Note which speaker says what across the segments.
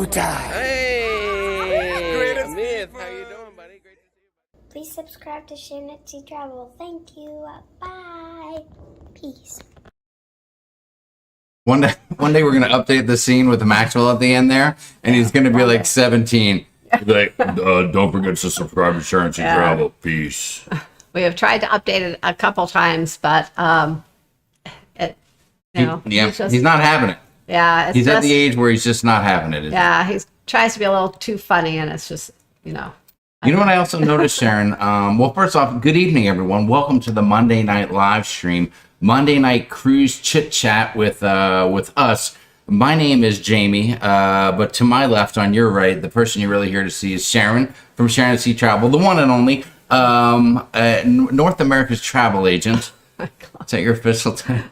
Speaker 1: showtime.
Speaker 2: Hey, Amir, how you doing, buddy? Great to see you.
Speaker 3: Please subscribe to Sharonatsea Travel. Thank you. Bye. Peace.
Speaker 1: One day we're gonna update the scene with Maxwell at the end there, and he's gonna be like 17. He'll be like, "Don't forget to subscribe to Sharonatsea Travel. Peace."
Speaker 4: We have tried to update it a couple times, but
Speaker 1: He's not having it.
Speaker 4: Yeah,
Speaker 1: He's at the age where he's just not having it.
Speaker 4: Yeah, he tries to be a little too funny, and it's just,
Speaker 1: You know what I also noticed, Sharon? Well, first off, good evening, everyone. Welcome to the Monday night live stream, Monday night cruise chit chat with us. My name is Jamie, but to my left, on your right, the person you're really here to see is Sharon from Sharonatsea Travel, the one and only North America's travel agent. Is that your official title?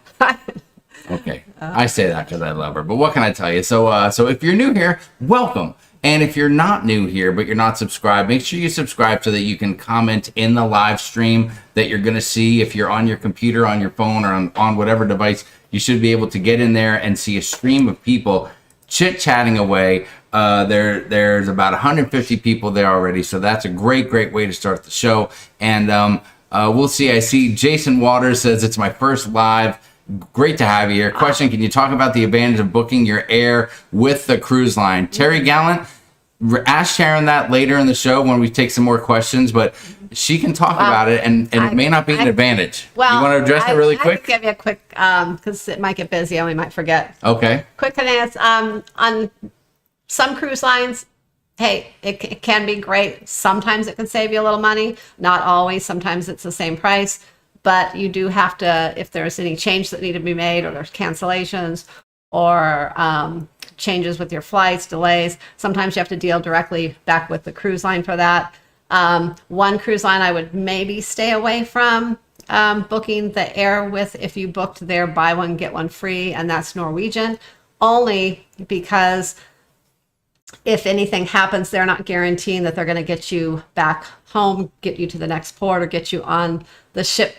Speaker 1: Okay, I say that because I love her. But what can I tell you? So if you're new here, welcome. And if you're not new here, but you're not subscribed, make sure you subscribe so that you can comment in the live stream that you're going to see. If you're on your computer, on your phone, or on whatever device, you should be able to get in there and see a stream of people chit-chatting away. There's about 150 people there already, so that's a great way to start the show. And we'll see. I see Jason Waters says it's my first live. Great to have you here. Question, can you talk about the advantage of booking your air with the cruise line? Terry Gallant, ask Sharon that later in the show when we take some more questions, but she can talk about it, and it may not be an advantage.
Speaker 4: Well,
Speaker 1: you want to address it really quick?
Speaker 4: I can give you a quick, because it might get busy and we might forget.
Speaker 1: Okay.
Speaker 4: Quick glance. On some cruise lines, hey, it can be great. Sometimes it can save you a little money. Not always. Sometimes it's the same price. But you do have to, if there's any change that need to be made, or there's cancellations, or changes with your flights, delays, sometimes you have to deal directly back with the cruise line for that. One cruise line I would maybe stay away from booking the air with if you booked their buy one, get one free, and that's Norwegian, only because if anything happens, they're not guaranteeing that they're going to get you back home, get you to the next port, or get you on the ship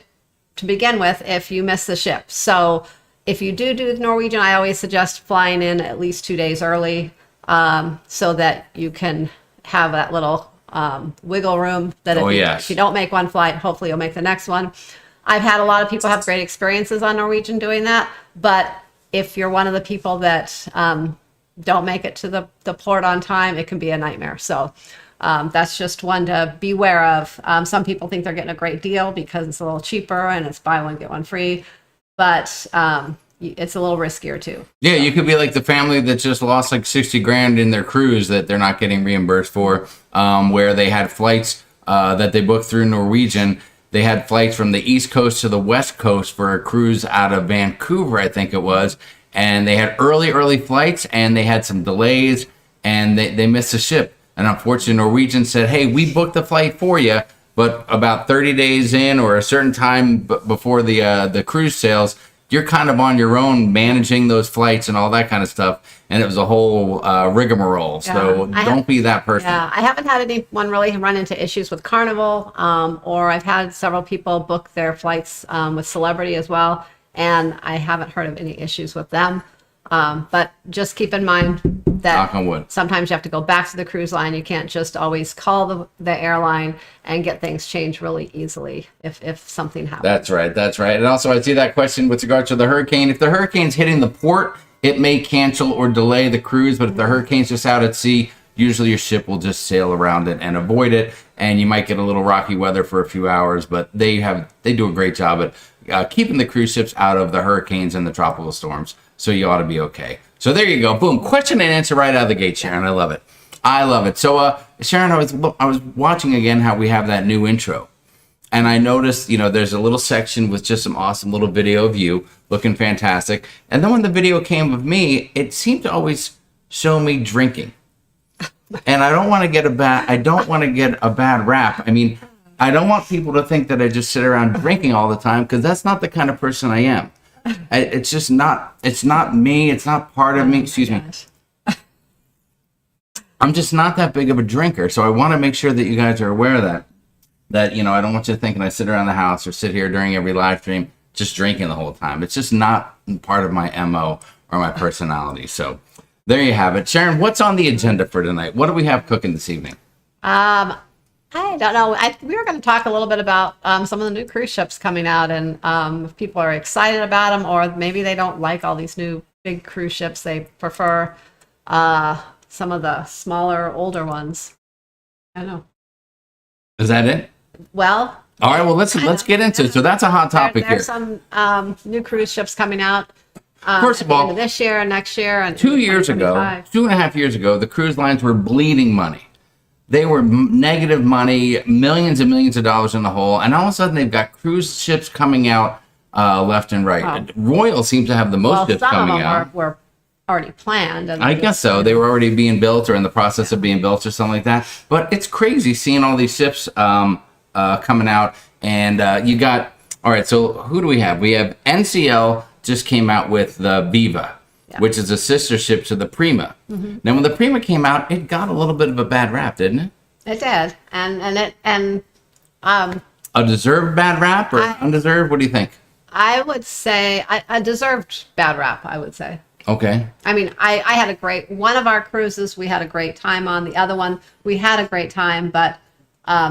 Speaker 4: to begin with if you miss the ship. So if you do Norwegian, I always suggest flying in at least 2 days early, so that you can have that little wiggle room that if you don't make one flight, hopefully you'll make the next one. I've had a lot of people have great experiences on Norwegian doing that, but if you're one of the people that don't make it to the port on time, it can be a nightmare. So that's just one to beware of. Some people think they're getting a great deal because it's a little cheaper and it's buy one, get one free, but it's a little riskier too.
Speaker 1: Yeah, you could be like the family that just lost like 60 grand in their cruise that they're not getting reimbursed for, where they had flights that they booked through Norwegian. They had flights from the East Coast to the West Coast for a cruise out of Vancouver, I think it was. And they had early flights, and they had some delays, and they missed the ship. And unfortunately, Norwegian said, hey, we booked the flight for you, but about 30 days in or a certain time before the cruise sails, you're kind of on your own managing those flights and all that kind of stuff. And it was a whole rigmarole. Yeah, so don't be that person.
Speaker 4: Yeah, I haven't had anyone really run into issues with Carnival, or I've had several people book their flights with Celebrity as well. And I haven't heard of any issues with them. But just keep in mind that sometimes you have to go back to the cruise line. You can't just always call the airline and get things changed really easily if something happens.
Speaker 1: That's right. And also, I see that question with regard to the hurricane. If the hurricane's hitting the port, it may cancel or delay the cruise. But if the hurricane's just out at sea, usually your ship will just sail around it and avoid it. And you might get a little rocky weather for a few hours. But they do a great job at keeping the cruise ships out of the hurricanes and the tropical storms. So you ought to be okay. So there you go. Boom. Question and answer right out of the gate, Sharon. I love it. So, Sharon, I was watching again how we have that new intro. And I noticed, there's a little section with just some awesome little video of you looking fantastic. And then when the video came of me, it seemed to always show me drinking. And I don't want to get a bad rap. I mean, I don't want people to think that I just sit around drinking all the time, because that's not the kind of person I am. It's just not. It's not me. It's not part of me. Excuse me. I'm just not that big of a drinker, so I want to make sure that you guys are aware of that. That I don't want you thinking I sit around the house or sit here during every live stream just drinking the whole time. It's just not part of my MO or my personality. So There you have it. Sharon, what's on the agenda for tonight? What do we have cooking this evening?
Speaker 4: I don't know. We were going to talk a little bit about some of the new cruise ships coming out, and if people are excited about them, or maybe they don't like all these new big cruise ships. They prefer some of the smaller, older ones. I don't know.
Speaker 1: Is that it?
Speaker 4: Well,
Speaker 1: all right. Well, let's get into it. So that's a hot topic
Speaker 4: there's
Speaker 1: here.
Speaker 4: some new cruise ships coming out.
Speaker 1: First of
Speaker 4: at the end
Speaker 1: all,
Speaker 4: this year and next year, and
Speaker 1: 2 years ago, 2.5 years ago, the cruise lines were bleeding money. They were negative money, millions and millions of dollars in the hole, and all of a sudden they've got cruise ships coming out left and right.
Speaker 4: Oh.
Speaker 1: Royal seems to have the most ships coming out.
Speaker 4: Some of them were already planned. And
Speaker 1: I guess so. They were already being built or in the process of being built or something like that. But it's crazy seeing all these ships coming out. And you got, all right, so who do we have? We have NCL just came out with the Viva, which is a sister ship to the Prima. Mm-hmm. Now, when the Prima came out, it got a little bit of a bad rap, didn't it?
Speaker 4: It did. And
Speaker 1: a deserved bad rap or undeserved? What do you think?
Speaker 4: I would say a deserved bad rap, I would say.
Speaker 1: Okay.
Speaker 4: I mean, I had one of our cruises we had a great time on. The other one, we had a great time, but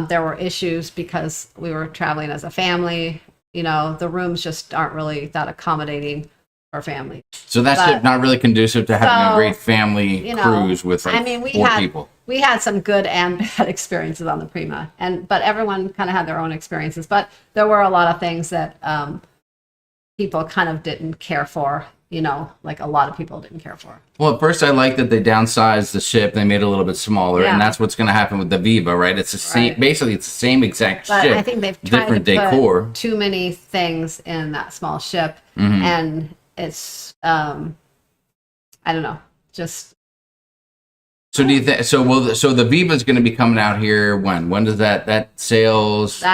Speaker 4: there were issues because we were traveling as a family. You know, the rooms just aren't really that accommodating for family.
Speaker 1: So that's not really conducive to having a great family cruise with four people.
Speaker 4: We had some good and bad experiences on the Prima, but everyone kind of had their own experiences. But there were a lot of things that people kind of didn't care for. You know, like a lot of people didn't care for.
Speaker 1: Well, at first I liked that they downsized the ship. They made it a little bit smaller, and that's what's going to happen with the Viva, right? It's the same. Basically, it's the same exact
Speaker 4: but
Speaker 1: ship.
Speaker 4: I think they've tried
Speaker 1: different
Speaker 4: to
Speaker 1: decor.
Speaker 4: Put too many things in that small ship, and it's I don't know, just.
Speaker 1: So do you think? So the Viva is going to be coming out here when? When does that sails?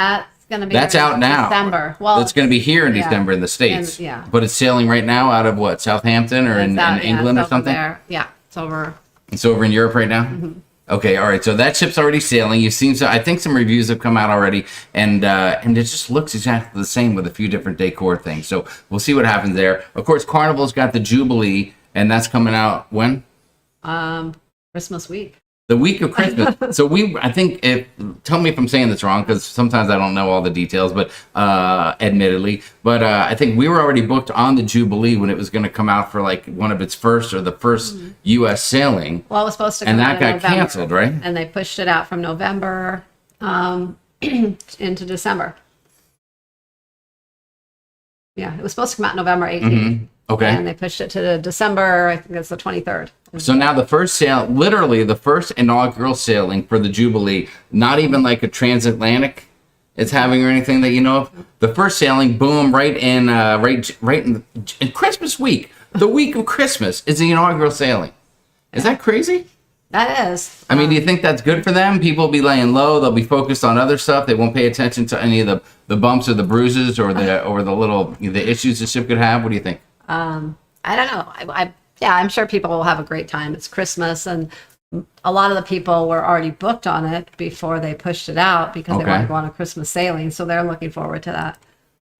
Speaker 4: That's
Speaker 1: out now.
Speaker 4: December. Well,
Speaker 1: it's going to be here in December in the States. But it's sailing right now out of what? Southampton or in England or something?
Speaker 4: Yeah, it's over.
Speaker 1: It's over in Europe right now? Mm-hmm. Okay, all right. So that ship's already sailing. You've seen I think some reviews have come out already, and it just looks exactly the same with a few different decor things. So we'll see what happens there. Of course, Carnival's got the Jubilee, and that's coming out when?
Speaker 4: Christmas week.
Speaker 1: The week of Christmas. So tell me if I'm saying this wrong, because sometimes I don't know all the details, but admittedly, I think we were already booked on the Jubilee when it was going to come out for like one of its first U.S. sailing.
Speaker 4: Well, it was supposed to come
Speaker 1: and
Speaker 4: out
Speaker 1: that got
Speaker 4: November,
Speaker 1: canceled, right?
Speaker 4: And they pushed it out from November into December. Yeah, it was supposed to come out November 18th. Mm-hmm.
Speaker 1: Okay.
Speaker 4: And they pushed it to December, I think it's the 23rd.
Speaker 1: So now the first inaugural sailing for the Jubilee, not even like a transatlantic is having or anything that you know of. The first sailing, boom, right in Christmas week. The week of Christmas is the inaugural sailing. Is that crazy?
Speaker 4: That is.
Speaker 1: I mean, do you think that's good for them? People will be laying low. They'll be focused on other stuff. They won't pay attention to any of the bumps or the bruises or the issues the ship could have. What do you think?
Speaker 4: I don't know. I'm sure people will have a great time. It's Christmas, and a lot of the people were already booked on it before they pushed it out because they want to go on a Christmas sailing. So they're looking forward to that.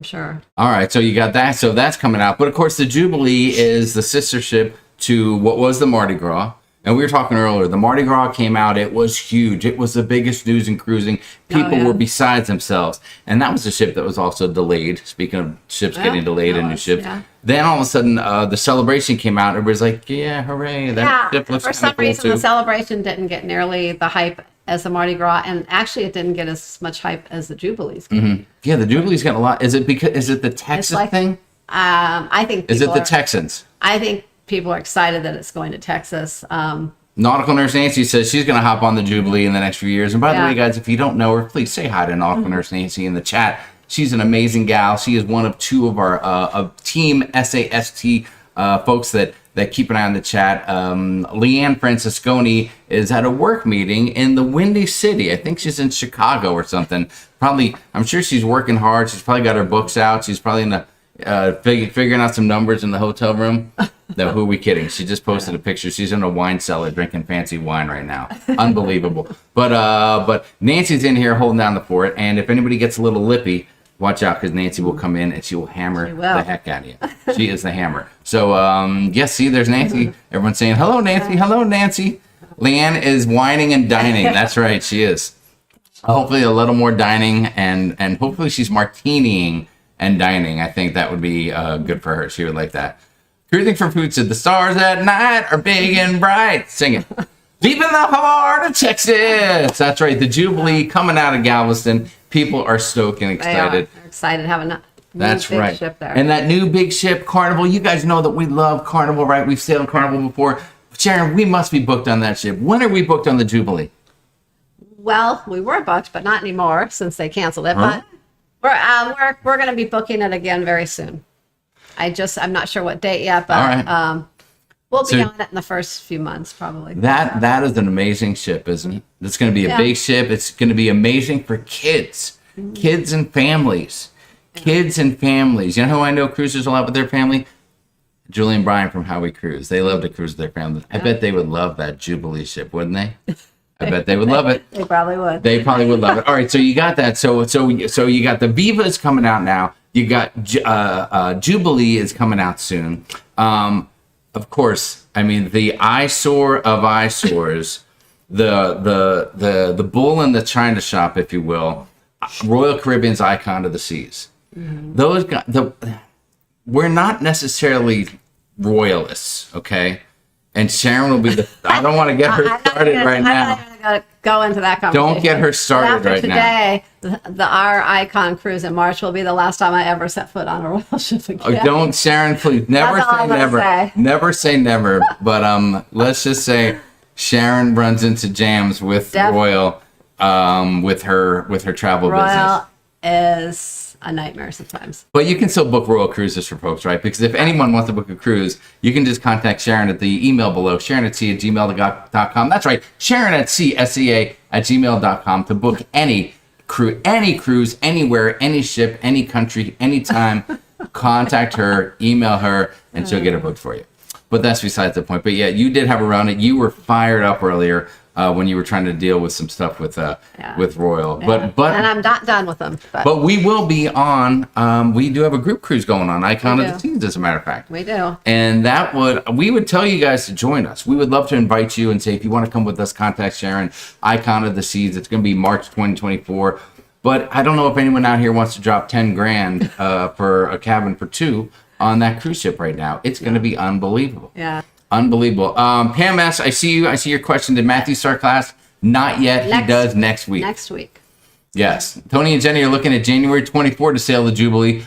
Speaker 4: I'm sure. All
Speaker 1: right. So you got that. So that's coming out. But of course, the Jubilee is the sister ship to what was the Mardi Gras. And we were talking earlier, the Mardi Gras came out. It was huge. It was the biggest news in cruising. People were beside themselves. And that was a ship that was also delayed. Speaking of ships getting delayed and new ships. Yeah. Then all of a sudden, the Celebration came out. Everybody's like, yeah, hooray. That ship looks
Speaker 4: for some
Speaker 1: cool
Speaker 4: reason,
Speaker 1: too.
Speaker 4: The Celebration didn't get nearly the hype as the Mardi Gras. And actually, it didn't get as much hype as the Jubilees.
Speaker 1: Mm-hmm. Yeah, the Jubilees got a lot. Is it the Texas thing?
Speaker 4: I think.
Speaker 1: Is it the Texans?
Speaker 4: I think people are excited that it's going to Texas.
Speaker 1: Nautical Nurse Nancy says she's going to hop on the Jubilee in the next few years. And by the way, guys, if you don't know her, please say hi to Nautical Nurse Nancy in the chat. She's an amazing gal. She is one of two of our team SAST folks that keep an eye on the chat. Leanne Francisconi is at a work meeting in the Windy City. I think she's in Chicago or something. I'm sure she's working hard. She's probably got her books out. She's probably in the figuring out some numbers in the hotel room. No, who are we kidding? She just posted a picture. She's in a wine cellar drinking fancy wine right now. Unbelievable. But Nancy's in here holding down the fort. And if anybody gets a little lippy, watch out because Nancy will come in and she will hammer
Speaker 4: She will.
Speaker 1: the heck out of you. She is the hammer. So, yes, see, there's Nancy. Everyone's saying, hello, Nancy. Hello, Nancy. Leanne is whining and dining. That's right, she is. Hopefully a little more dining, and hopefully she's martinying and dining. I think that would be good for her. She would like that. Cruising for Food said, the stars at night are big and bright. Sing it. Deep in the heart of Texas. That's right. The Jubilee coming out of Galveston. People are stoked and excited.
Speaker 4: They're excited having a
Speaker 1: That's
Speaker 4: big
Speaker 1: right.
Speaker 4: ship there.
Speaker 1: And that new big ship, Carnival. You guys know that we love Carnival, right? We've sailed Carnival before. Sharon, we must be booked on that ship. When are we booked on the Jubilee?
Speaker 4: Well, we were booked, but not anymore since they canceled it.
Speaker 1: Huh?
Speaker 4: But we're going to be booking it again very soon. I'm not sure what date yet, but
Speaker 1: All right.
Speaker 4: we'll be
Speaker 1: So-
Speaker 4: on it in the first few months probably.
Speaker 1: That is an amazing ship, isn't it? It's going to be a
Speaker 4: Yeah.
Speaker 1: big ship. It's going to be amazing for kids, kids and families, kids and families. You know who I know cruises a lot with their family? Julie and Brian from How We Cruise. They love to cruise with their family. I bet they would love that Jubilee ship, wouldn't they? I bet they would love it.
Speaker 4: They probably would.
Speaker 1: They probably would love it. All right, so you got that. So you got the Vivas coming out now. You got Jubilee is coming out soon. Of course, I mean the eyesore of eyesores, the bull in the china shop, if you will, Royal Caribbean's Icon of the Seas. Those guys, we're not necessarily royalists, okay? And Sharon will be the. I don't want to get her started right now.
Speaker 4: I'm not going to go into that conversation.
Speaker 1: Don't get her started
Speaker 4: But
Speaker 1: right
Speaker 4: after
Speaker 1: now.
Speaker 4: today, our Icon cruise in March will be the last time I ever set foot on a royal ship again.
Speaker 1: Oh, don't, Sharon, please. Never
Speaker 4: That's all
Speaker 1: say
Speaker 4: I'm gonna
Speaker 1: never.
Speaker 4: say.
Speaker 1: Never say never. But let's just say Sharon runs into jams with Royal, with her travel business.
Speaker 4: Royal is a nightmare sometimes.
Speaker 1: But you can still book Royal Cruises for folks, right? Because if anyone wants to book a cruise, you can just contact Sharon at the email below, sharonatsea@gmail.com. That's right, sharonatsea@gmail.com to book any cruise, anywhere, any ship, any country, anytime. Contact her, email her, and she'll get it booked for you. But that's besides the point. But yeah, you did have a run. You were fired up earlier when you were trying to deal with some stuff with Royal.
Speaker 4: Yeah.
Speaker 1: But
Speaker 4: and I'm not done with them.
Speaker 1: but we will be on. We do have a group cruise going on, Icon
Speaker 4: We
Speaker 1: of the
Speaker 4: do.
Speaker 1: Seas, as a matter of fact.
Speaker 4: We do.
Speaker 1: And we would tell you guys to join us. We would love to invite you and say, if you want to come with us, contact Sharon, Icon of the Seas. It's going to be March 2024. But I don't know if anyone out here wants to drop 10 grand for a cabin for two on that cruise ship right now. It's going to be unbelievable.
Speaker 4: Yeah.
Speaker 1: Unbelievable. Pam S., I see you. I see your question. Did Matthew start class? Not yet. He does next week.
Speaker 4: Next week.
Speaker 1: Yes. Tony and Jenny are looking at January 24 to sail the Jubilee.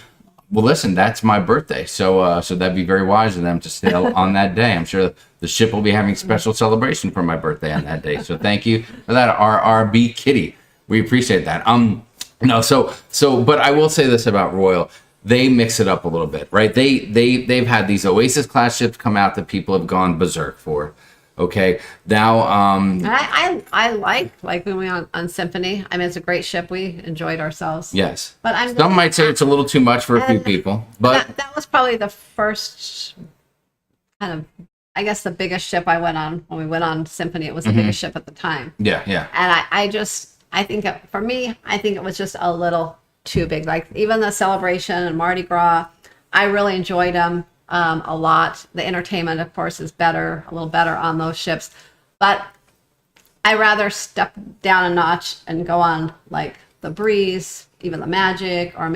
Speaker 1: Well, listen, that's my birthday. So that'd be very wise of them to sail on that day. I'm sure the ship will be having special celebration for my birthday on that day. So thank you for that, RRB Kitty. We appreciate that. But I will say this about Royal. They mix it up a little bit, right? They've had these Oasis class ships come out that people have gone berserk for. Okay, now
Speaker 4: I like when we on Symphony. I mean, it's a great ship. We enjoyed ourselves.
Speaker 1: yes,
Speaker 4: But
Speaker 1: some might say it's a little too much for a few people, but
Speaker 4: that was probably the first kind of, I guess, the biggest ship I went on when we went on Symphony. It was the biggest ship at the time.
Speaker 1: yeah.
Speaker 4: And I think for me, I think it was just a little too big. Like even the celebration and Mardi Gras, I really enjoyed them a lot. The entertainment, of course, is a little better on those ships. But I rather step down a notch and go on like the Breeze, even the Magic, or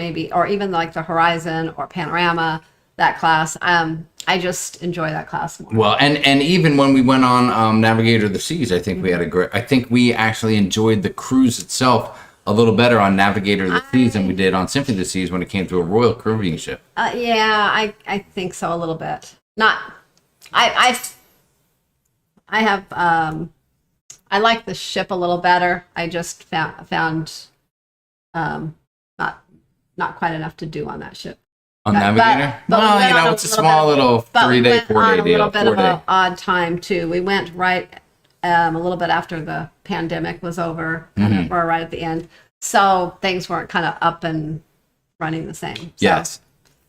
Speaker 4: even like the Horizon or Panorama, that class. I just enjoy that class more.
Speaker 1: Well, and even when we went on Navigator of the Seas, I think we had I think we actually enjoyed the cruise itself a little better on Navigator of the Seas than we did on Symphony of the Seas when it came to a Royal Caribbean ship.
Speaker 4: Yeah, I think so a little bit. Not, I have I like the ship a little better. I just found not quite enough to do on that ship.
Speaker 1: On Navigator?
Speaker 4: but we
Speaker 1: Well,
Speaker 4: went on
Speaker 1: it's a small little 3-day, 4-day
Speaker 4: on a
Speaker 1: deal.
Speaker 4: little bit of
Speaker 1: 4-day.
Speaker 4: an odd time too. We went right a little bit after the pandemic was over, or right at the end. So things weren't kind of up and running the same. So,
Speaker 1: Yes.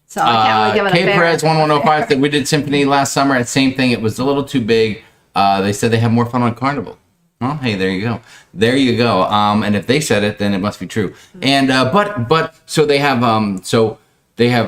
Speaker 4: So I can't really give it a
Speaker 1: Cape
Speaker 4: fair.
Speaker 1: Reds 1105 said we did Symphony last summer. Same thing. It was a little too big. They said they have more fun on Carnival. Well, hey, there you go. There you go. And if they said it, then it must be true. And but so they have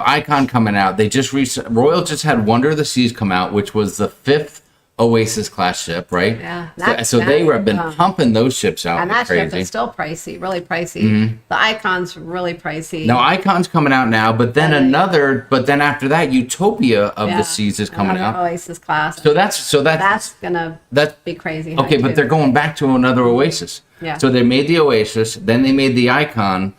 Speaker 1: Icon coming out. They just Royal just had Wonder of the Seas come out, which was the 5th Oasis class ship, right?
Speaker 4: Yeah.
Speaker 1: So they have been pumping those ships out
Speaker 4: And
Speaker 1: like
Speaker 4: that ship
Speaker 1: crazy.
Speaker 4: is still pricey, really pricey. The Icon's really pricey.
Speaker 1: Now Icon's coming out now, but then after that, Utopia of the Seas is coming
Speaker 4: another
Speaker 1: out.
Speaker 4: Oasis class.
Speaker 1: So that's
Speaker 4: gonna be crazy.
Speaker 1: okay, but
Speaker 4: too.
Speaker 1: they're going back to another Oasis.
Speaker 4: Yeah.
Speaker 1: So they made the Oasis, then they made the Icon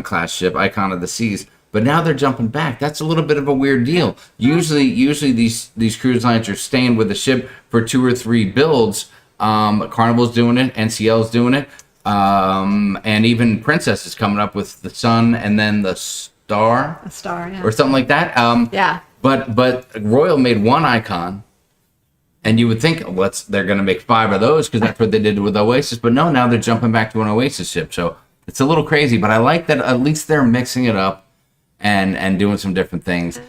Speaker 1: class ship, Icon of the Seas. But now they're jumping back. That's a little bit of a weird deal. Usually these cruise lines are staying with the ship for 2 or 3 builds. Carnival's doing it, NCL's doing it, and even Princess is coming up with the Sun and then the Star,
Speaker 4: A star, yeah.
Speaker 1: or something like that.
Speaker 4: Yeah.
Speaker 1: But Royal made 1 Icon. And you would think, they're going to make 5 of those because that's what they did with Oasis. But no, now they're jumping back to an Oasis ship. So it's a little crazy. But I like that at least they're mixing it up and doing some different things.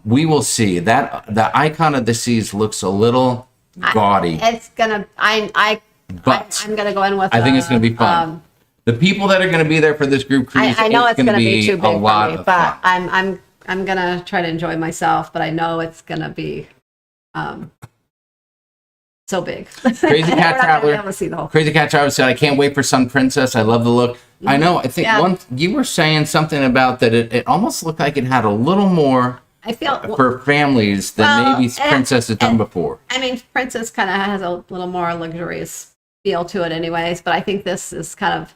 Speaker 1: We will see. That the Icon of the Seas looks a little gaudy.
Speaker 4: It's gonna. I'm gonna go in with.
Speaker 1: I think it's going to be fun. The people that are going to be there for this group cruise,
Speaker 4: I know it's
Speaker 1: going to
Speaker 4: be too big
Speaker 1: a lot
Speaker 4: for me,
Speaker 1: of
Speaker 4: but
Speaker 1: fun.
Speaker 4: I'm gonna try to enjoy myself. But I know it's gonna be. So big.
Speaker 1: Crazy Cat Traveler.
Speaker 4: See the whole.
Speaker 1: Crazy Cat Traveler said, "I can't wait for Sun Princess. I love the look." I know. I think you were saying something about that. It almost looked like it had a little more.
Speaker 4: I feel
Speaker 1: for families than maybe Princess has done before.
Speaker 4: I mean, Princess kind of has a little more luxurious feel to it, anyways. But I think this is kind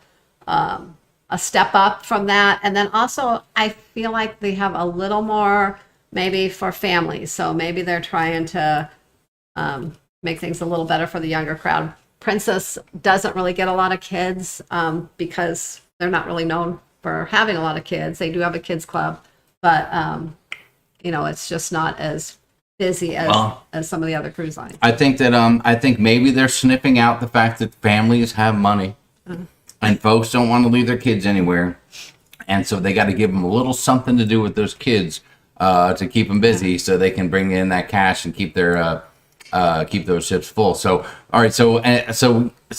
Speaker 4: of a step up from that. And then also, I feel like they have a little more maybe for families. So maybe they're trying to. Make things a little better for the younger crowd. Princess doesn't really get a lot of kids because they're not really known for having a lot of kids. They do have a kids club, but it's just not as busy as some of the other cruise lines.
Speaker 1: I think that maybe they're sniffing out the fact that families have money and folks don't want to leave their kids anywhere, and so they got to give them a little something to do with those kids to keep them busy, so they can bring in that cash and keep their keep those ships full. So, all right. So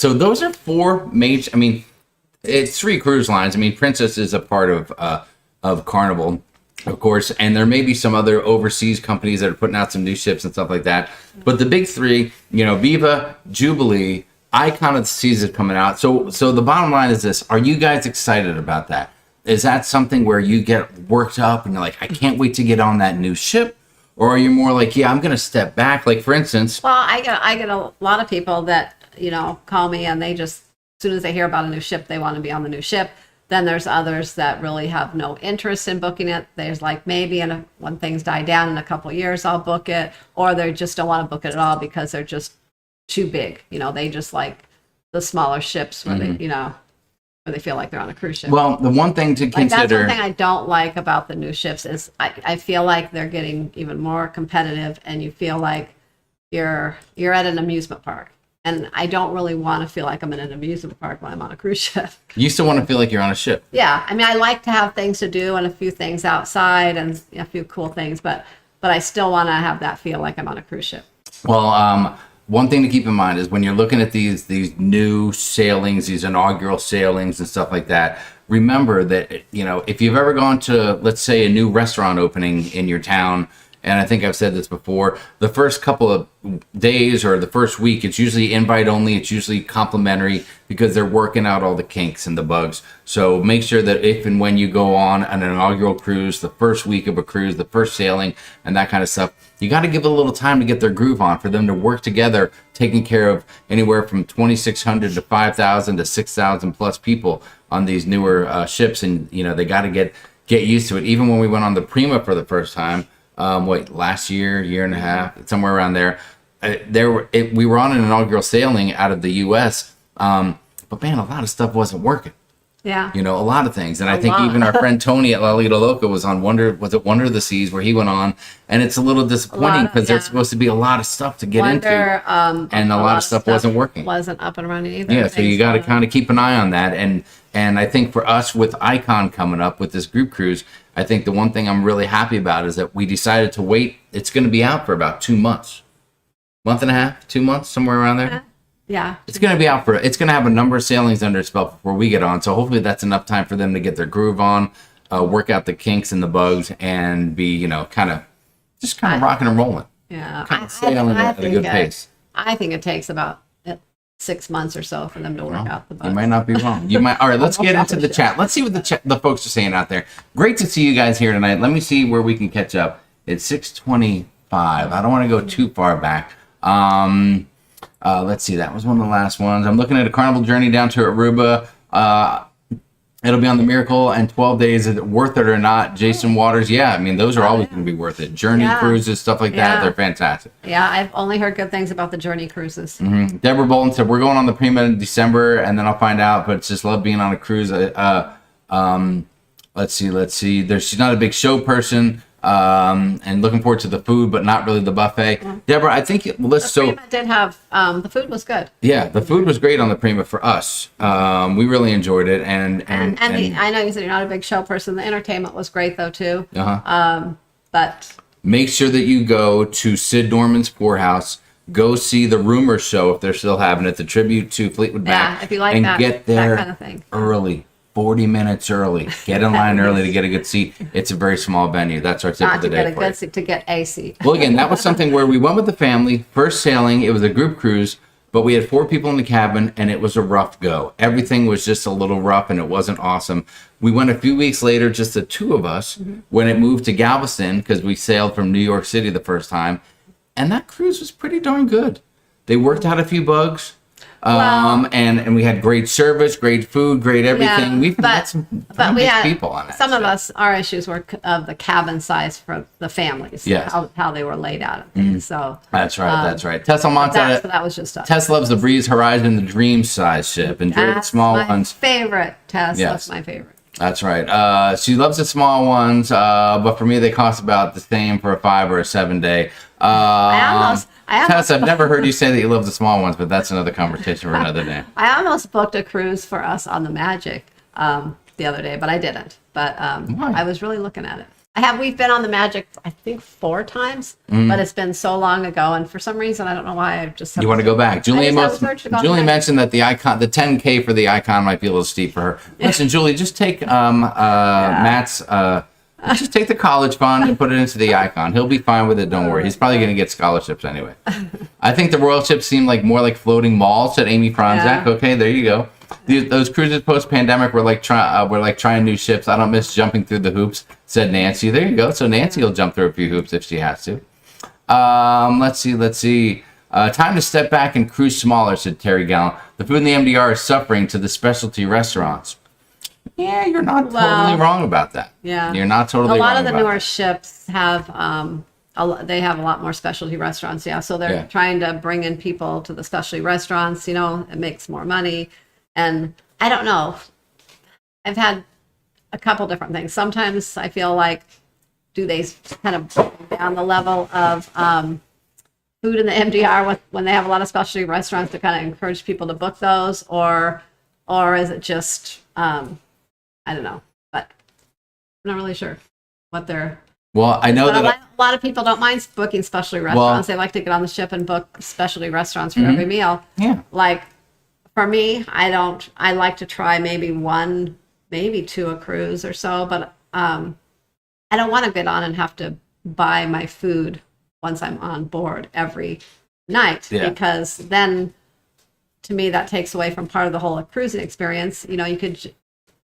Speaker 1: those are 4 major. I mean, it's 3 cruise lines. I mean, Princess is a part of Carnival, of course, and there may be some other overseas companies that are putting out some new ships and stuff like that. But the big 3, Viva, Jubilee, Icon of the Seas is coming out. So the bottom line is this: are you guys excited about that? Is that something where you get worked up and you're like, I can't wait to get on that new ship? Or are you more like, yeah, I'm going to step back? Like, for instance...
Speaker 4: Well, I get a lot of people that, call me and they just, as soon as they hear about a new ship, they want to be on the new ship. Then there's others that really have no interest in booking it. There's like, maybe when things die down in a couple of years, I'll book it. Or they just don't want to book it at all because they're just too big. They just like the smaller ships where where they feel like they're on a cruise ship.
Speaker 1: Well, the one thing to consider...
Speaker 4: That's one thing I don't like about the new ships is I feel like they're getting even more competitive and you feel like you're at an amusement park. And I don't really want to feel like I'm in an amusement park when I'm on a cruise ship.
Speaker 1: You still want to feel like you're on a ship.
Speaker 4: Yeah. I mean, I like to have things to do and a few things outside and a few cool things, but I still want to have that feel like I'm on a cruise ship.
Speaker 1: Well, one thing to keep in mind is when you're looking at these new sailings, these inaugural sailings and stuff like that, remember that, if you've ever gone to, let's say, a new restaurant opening in your town, and I think I've said this before, the first couple of days or the first week, it's usually invite only, it's usually complimentary because they're working out all the kinks and the bugs. So make sure that if and when you go on an inaugural cruise, the first week of a cruise, the first sailing and that kind of stuff, you got to give it a little time to get their groove on, for them to work together, taking care of anywhere from 2,600 to 5,000 to 6,000 plus people on these newer ships. And, they got to get used to it. Even when we went on the Prima for the first time, last year and a half, somewhere around there, we were on an inaugural sailing out of the U.S., but man, a lot of stuff wasn't working.
Speaker 4: Yeah.
Speaker 1: A lot of things. And I think even our friend Tony at La Liga Loca was on Wonder of the Seas, where he went on, and it's a little disappointing because there's supposed to be a lot of stuff to get into, and a lot of stuff wasn't working.
Speaker 4: Wasn't up and running either.
Speaker 1: Yeah, so you got to kind of keep an eye on that. And I think for us with Icon coming up with this group cruise, I think the one thing I'm really happy about is that we decided to wait. It's going to be out for about 2 months. Month and a half, 2 months, somewhere around there.
Speaker 4: Yeah.
Speaker 1: It's going to be out it's going to have a number of sailings under its belt before we get on. So hopefully that's enough time for them to get their groove on, work out the kinks and the bugs, and be, kind of rocking and rolling.
Speaker 4: Yeah.
Speaker 1: Kind of sailing at a good pace.
Speaker 4: I think it takes about 6 months or so for them to work out the bugs.
Speaker 1: You might not be wrong. You might. All right, let's get into the chat. Let's see what the folks are saying out there. Great to see you guys here tonight. Let me see where we can catch up. It's 6:25. I don't want to go too far back. Let's see. That was one of the last ones. I'm looking at a Carnival journey down to Aruba. It'll be on the Miracle and 12 days. Is it worth it or not? Jason Waters. Yeah, I mean, those are always going to be worth it. Journey cruises, stuff like that. They're fantastic.
Speaker 4: Yeah, I've only heard good things about the Journey cruises.
Speaker 1: Mm-hmm. Deborah Bolton said, we're going on the Prima in December, and then I'll find out, but just love being on a cruise. Let's see. She's not a big show person. And looking forward to the food, but not really the buffet. Mm-hmm. Deborah, I think
Speaker 4: The Prima did have the food was good.
Speaker 1: Yeah, the food was great on the Prima for us. We really enjoyed it, and
Speaker 4: I know you said you're not a big show person. The entertainment was great though too. But
Speaker 1: make sure that you go to Sid Norman's Poorhouse. Go see the Rumor Show if they're still having it. The tribute to Fleetwood Mac.
Speaker 4: Yeah, if you like
Speaker 1: and
Speaker 4: that,
Speaker 1: get there
Speaker 4: that kind of thing.
Speaker 1: early. 40 minutes early. Get in line early to get a good seat. It's a very small venue. That's our tip of the day.
Speaker 4: Not to get a good seat, to get a seat.
Speaker 1: Well, again, that was something where we went with the family. First sailing, it was a group cruise, but we had 4 people in the cabin, and it was a rough go. Everything was just a little rough, and it wasn't awesome. We went a few weeks later, just the 2 of us, when it moved to Galveston, because we sailed from New York City the first time, and that cruise was pretty darn good. They worked out a few bugs. And we had great service, great food, great everything. We've met some people on it.
Speaker 4: Some of us, our issues were of the cabin size for the families.
Speaker 1: Yes.
Speaker 4: How they were laid out. So
Speaker 1: that's right. Tessa Monta.
Speaker 4: That was just us.
Speaker 1: Tess loves the Breeze Horizon, the Dream size ship. Enjoy the small ones.
Speaker 4: Favorite, Tess.
Speaker 1: Yes.
Speaker 4: That's my favorite.
Speaker 1: That's right. She loves the small ones, but for me, they cost about the same for a 5 or a 7 day. Tess, I've never heard you say that you love the small ones, but that's another conversation for another day.
Speaker 4: I almost booked a cruise for us on the Magic the other day, but I didn't. But I was really looking at it. We've been on the Magic, I think 4 times, but it's been so long ago, and for some reason, I don't know why, I just...
Speaker 1: You want to go back. Julie mentioned that the 10K for the Icon might be a little steep for her. Listen, Julie, just take Matt's... just take the college fund and put it into the Icon. He'll be fine with it, don't worry. He's probably going to get scholarships anyway. I think the Royal ships seem like more like floating malls, said Amy Franzak. Yeah. Okay, there you go. Those cruises post-pandemic were like trying new ships. I don't miss jumping through the hoops, said Nancy. There you go. So Nancy will jump through a few hoops if she has to. Let's see. Time to step back and cruise smaller, said Terry Gallen. The food in the MDR is suffering to the specialty restaurants. Yeah, you're not totally wrong about that.
Speaker 4: Yeah.
Speaker 1: You're not totally wrong about that.
Speaker 4: A lot of the newer ships have, they have a lot more specialty restaurants, yeah. So they're trying to bring in people to the specialty restaurants, it makes more money. And I don't know. I've had a couple different things. Sometimes I feel like, do they kind of bring down the level of food in the MDR when they have a lot of specialty restaurants to kind of encourage people to book those? Or is it just... I don't know, but I'm not really sure what they're...
Speaker 1: Well, I know that...
Speaker 4: A lot of people don't mind booking specialty restaurants. They like to get on the ship and book specialty restaurants for every meal.
Speaker 1: Yeah.
Speaker 4: Like, for me, I like to try maybe 1, maybe 2 a cruise or so, but I don't want to get on and have to buy my food once I'm on board every night, because then, to me, that takes away from part of the whole cruising experience. You could...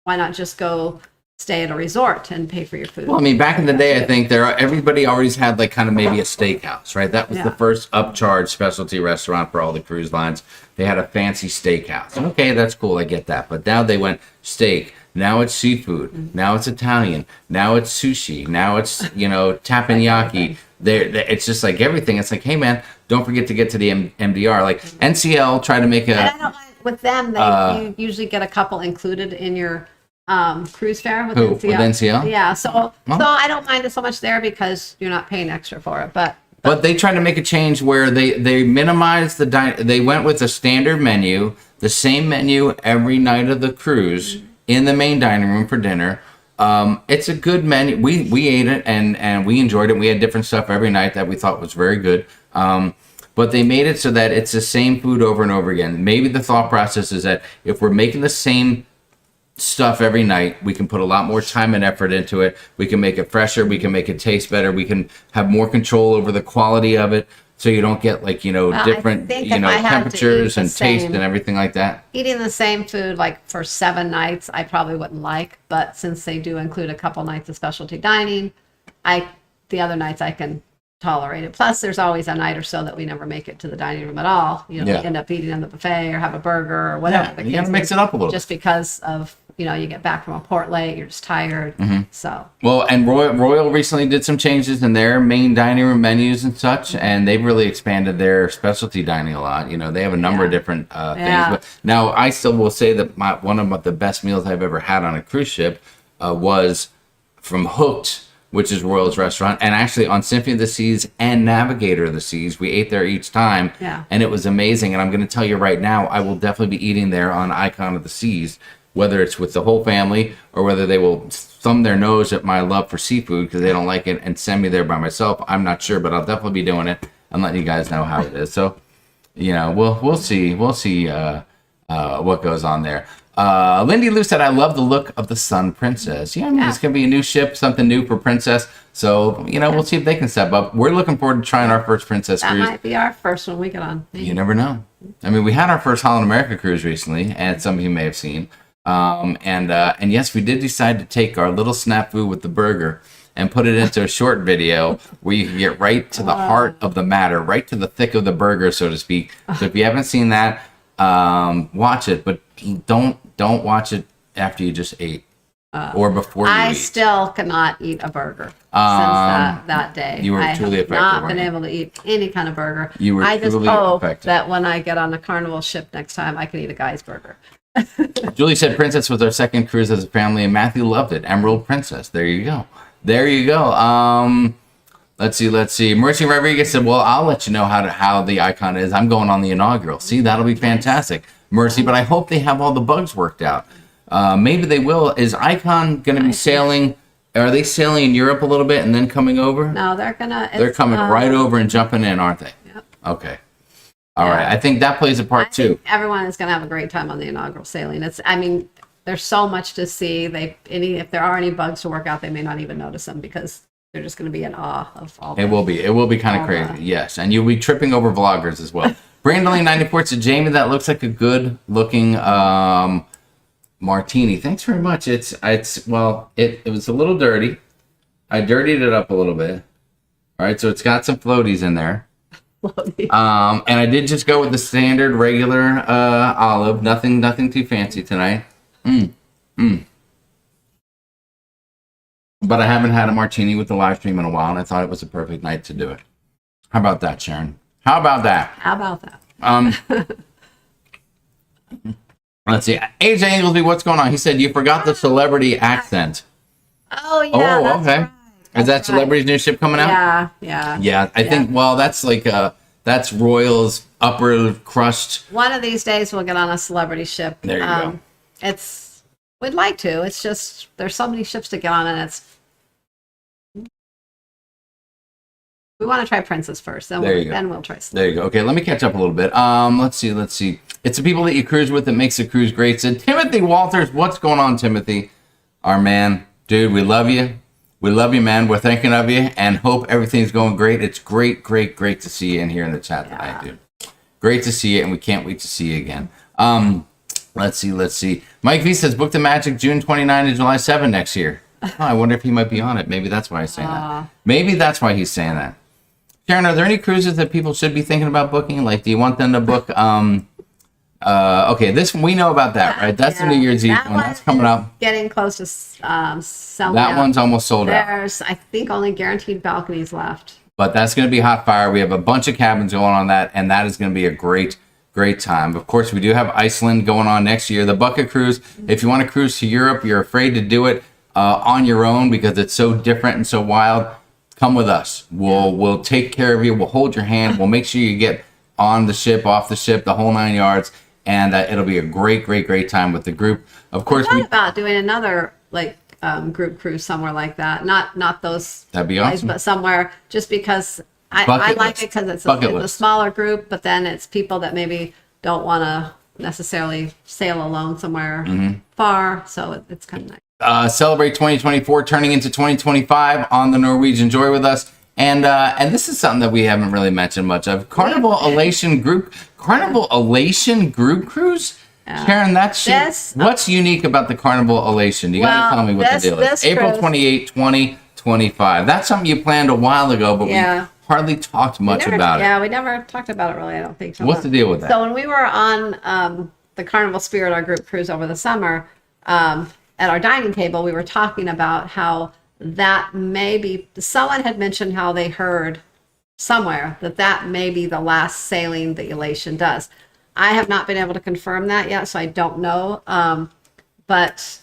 Speaker 4: Why not just go stay at a resort and pay for your food? Well,
Speaker 1: I mean, back in the day, I think everybody always had like kind of maybe a steakhouse, right? That was the first upcharge specialty restaurant for all the cruise lines. They had a fancy steakhouse. Okay, that's cool. I get that. But now they went steak. Now it's seafood. Now it's Italian. Now it's sushi. Now it's, teppanyaki. It's just like everything. It's like, hey, man, don't forget to get to the MDR. Like NCL tried to make a...
Speaker 4: And I don't mind. With them, you usually get a couple included in your cruise fare with NCL.
Speaker 1: With NCL?
Speaker 4: Yeah, so I don't mind it so much there because you're not paying extra for it. But
Speaker 1: they tried to make a change where they minimized they went with a standard menu, the same menu every night of the cruise in the main dining room for dinner. It's a good menu. We ate it and we enjoyed it. We had different stuff every night that we thought was very good. but they made it so that it's the same food over and over again. Maybe the thought process is that if we're making the same stuff every night, we can put a lot more time and effort into it. We can make it fresher. We can make it taste better. We can have more control over the quality of it, so you don't get like, different, temperatures and taste and everything like that.
Speaker 4: Eating the same food like for 7 nights, I probably wouldn't like, but since they do include a couple nights of specialty dining, the other nights I can tolerate it. Plus, there's always a night or so that we never make it to the dining room at all. We end up eating in the buffet or have a burger or whatever.
Speaker 1: You gotta mix it up a little.
Speaker 4: Just because of, you get back from a port late, you're just tired. So.
Speaker 1: Well, and Royal recently did some changes in their main dining room menus and such, and they've really expanded their specialty dining a lot. They have a number of different things. But now, I still will say that one of the best meals I've ever had on a cruise ship was from Hooked, which is Royal's restaurant, and actually on Symphony of the Seas and Navigator of the Seas. We ate there each time, and it was amazing. And I'm going to tell you right now, I will definitely be eating there on Icon of the Seas, whether it's with the whole family or whether they will thumb their nose at my love for seafood because they don't like it and send me there by myself. I'm not sure, but I'll definitely be doing it and letting you guys know how it is. So, we'll see. We'll see what goes on there. Lindy Lou said, I love the look of the Sun Princess. It's going to be a new ship, something new for Princess. So, we'll see if they can step up. We're looking forward to trying our first Princess cruise.
Speaker 4: That might be our first one we get on. Maybe.
Speaker 1: You never know. I mean, we had our first Holland America cruise recently, and some of you may have seen. And yes, we did decide to take our little snafu with the burger and put it into a short video where you can get right to the heart of the matter, right to the thick of the burger, so to speak. So if you haven't seen that, watch it, but don't watch it after you just ate or before you eat.
Speaker 4: I still cannot eat a burger since that day.
Speaker 1: You were truly affected.
Speaker 4: I have not been able to eat any kind of burger.
Speaker 1: You were
Speaker 4: I just
Speaker 1: truly
Speaker 4: hope
Speaker 1: affected.
Speaker 4: that when I get on a Carnival ship next time, I can eat a guy's burger.
Speaker 1: Julie said Princess was our second cruise as a family, and Matthew loved it. Emerald Princess. There you go. Let's see. Mercy Rodriguez said, well, I'll let you know how the Icon is. I'm going on the inaugural. See, that'll be fantastic. Mercy, but I hope they have all the bugs worked out. Maybe they will. Is Icon going to be sailing? Are they sailing in Europe a little bit and then coming over?
Speaker 4: No, they're
Speaker 1: coming right over and jumping in, aren't they?
Speaker 4: Yep.
Speaker 1: Okay. All right. I think that plays a part too.
Speaker 4: Everyone is going to have a great time on the inaugural sailing. There's so much to see. If there are any bugs to work out, they may not even notice them because they're just going to be in awe of all. It will be kind of crazy. Yes, and you'll be tripping over vloggers as well. Brandon 94 said, Jamie, that looks like a good looking martini. Thanks very much. It was a little dirty. I dirtied it up a little bit. All right, so it's got some floaties in there. And I did just go with the standard regular olive. Nothing too fancy tonight. But I haven't had a martini with the live stream in a while, and I thought it was a perfect night to do it. How about that, Sharon? How about that? Let's see. AJ Inglesby, what's going on? He said you forgot the celebrity accent. Oh yeah.
Speaker 1: Oh, okay. Right. Is that Celebrity's new ship coming out? Yeah. I think. Well, that's like that's Royal's upper crust.
Speaker 4: One of these days we'll get on a celebrity ship.
Speaker 1: There you go.
Speaker 4: We'd like to. It's just there's so many ships to get on, and we want to try Princess first. Then we'll try.
Speaker 1: There you go. Okay, let me catch up a little bit. Let's see. It's the people that you cruise with that makes the cruise great. Said Timothy Walters. What's going on, Timothy? Our man, dude. We love you. We love you, man. We're thinking of you and hope everything's going great. It's great to see you in here in the chat tonight, dude. Great to see you, and we can't wait to see you again. Let's see. Mike V says, book the Magic June 29 to July 7 next year. Oh, I wonder if he might be on it. Maybe that's why he's saying that. Maybe that's why he's saying that. Sharon, are there any cruises that people should be thinking about booking? Like, do you want them to book? Okay, this we know about that, right? That's the New Year's Eve one. That's coming up.
Speaker 4: Getting close to selling.
Speaker 1: That one's almost sold out.
Speaker 4: There's, I think, only guaranteed balconies left.
Speaker 1: But that's going to be hot fire. We have a bunch of cabins going on that, and that is going to be a great time. Of course, we do have Iceland going on next year. The bucket cruise, if you want to cruise to Europe, you're afraid to do it on your own because it's so different and so wild, come with us. We'll take care of you. We'll hold your hand. We'll make sure you get on the ship, off the ship, the whole 9 yards, and it'll be a great time with the group. Of course,
Speaker 4: we thought about doing another group cruise somewhere like that. Not those.
Speaker 1: That'd be awesome.
Speaker 4: But somewhere, just because I
Speaker 1: Bucket
Speaker 4: like
Speaker 1: list.
Speaker 4: it because it's
Speaker 1: Bucket
Speaker 4: a
Speaker 1: list.
Speaker 4: smaller group, but then it's people that maybe don't want to necessarily sail alone somewhere
Speaker 1: Mm-hmm.
Speaker 4: far. So it's kind of nice.
Speaker 1: Celebrate 2024 turning into 2025 on the Norwegian Joy with us. And this is something that we haven't really mentioned much of. Carnival Elation Group Cruise. Sharon, what's unique about the Carnival Elation? You got to tell me what the deal is. April
Speaker 4: cruise-
Speaker 1: 28, 2025. That's something you planned a while ago, but we hardly talked much about it.
Speaker 4: Yeah, we never talked about it really. I don't think so.
Speaker 1: What's the deal with that?
Speaker 4: So when we were on the Carnival Spirit, our group cruise over the summer, at our dining table, we were talking about how that maybe someone had mentioned how they heard somewhere that may be the last sailing the Elation does. I have not been able to confirm that yet, so I don't know. But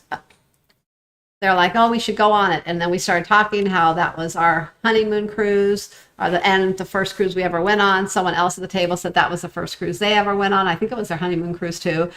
Speaker 4: they're like, oh, we should go on it. And then we started talking how that was our honeymoon cruise, and the first cruise we ever went on. Someone else at the table said that was the first cruise they ever went on. I think it was their honeymoon cruise too.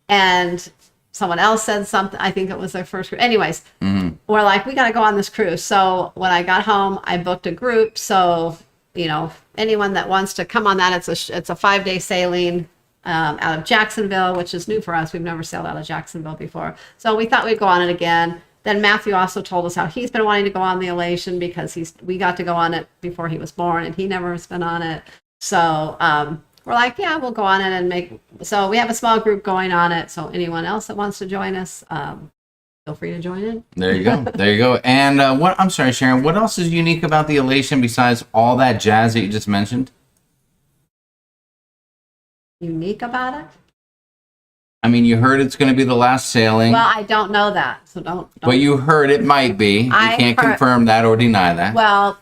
Speaker 4: And someone else said something. I think it was their first cruise. Anyways, we're like, we got to go on this cruise. So when I got home, I booked a group. So, anyone that wants to come on that, it's a 5-day sailing out of Jacksonville, which is new for us. We've never sailed out of Jacksonville before. So we thought we'd go on it again. Then Matthew also told us how he's been wanting to go on the Elation because we got to go on it before he was born and he never has been on it. So we're like, yeah, we'll go on it so we have a small group going on it. So anyone else that wants to join us, feel free to join in.
Speaker 1: There you go. There you go. And I'm sorry, Sharon, what else is unique about the Elation besides all that jazz that you just mentioned?
Speaker 4: Unique about it?
Speaker 1: I mean, you heard it's going to be the last sailing.
Speaker 4: Well, I don't know that, so don't.
Speaker 1: But you heard it might be. You can't confirm that or deny that.
Speaker 4: Well,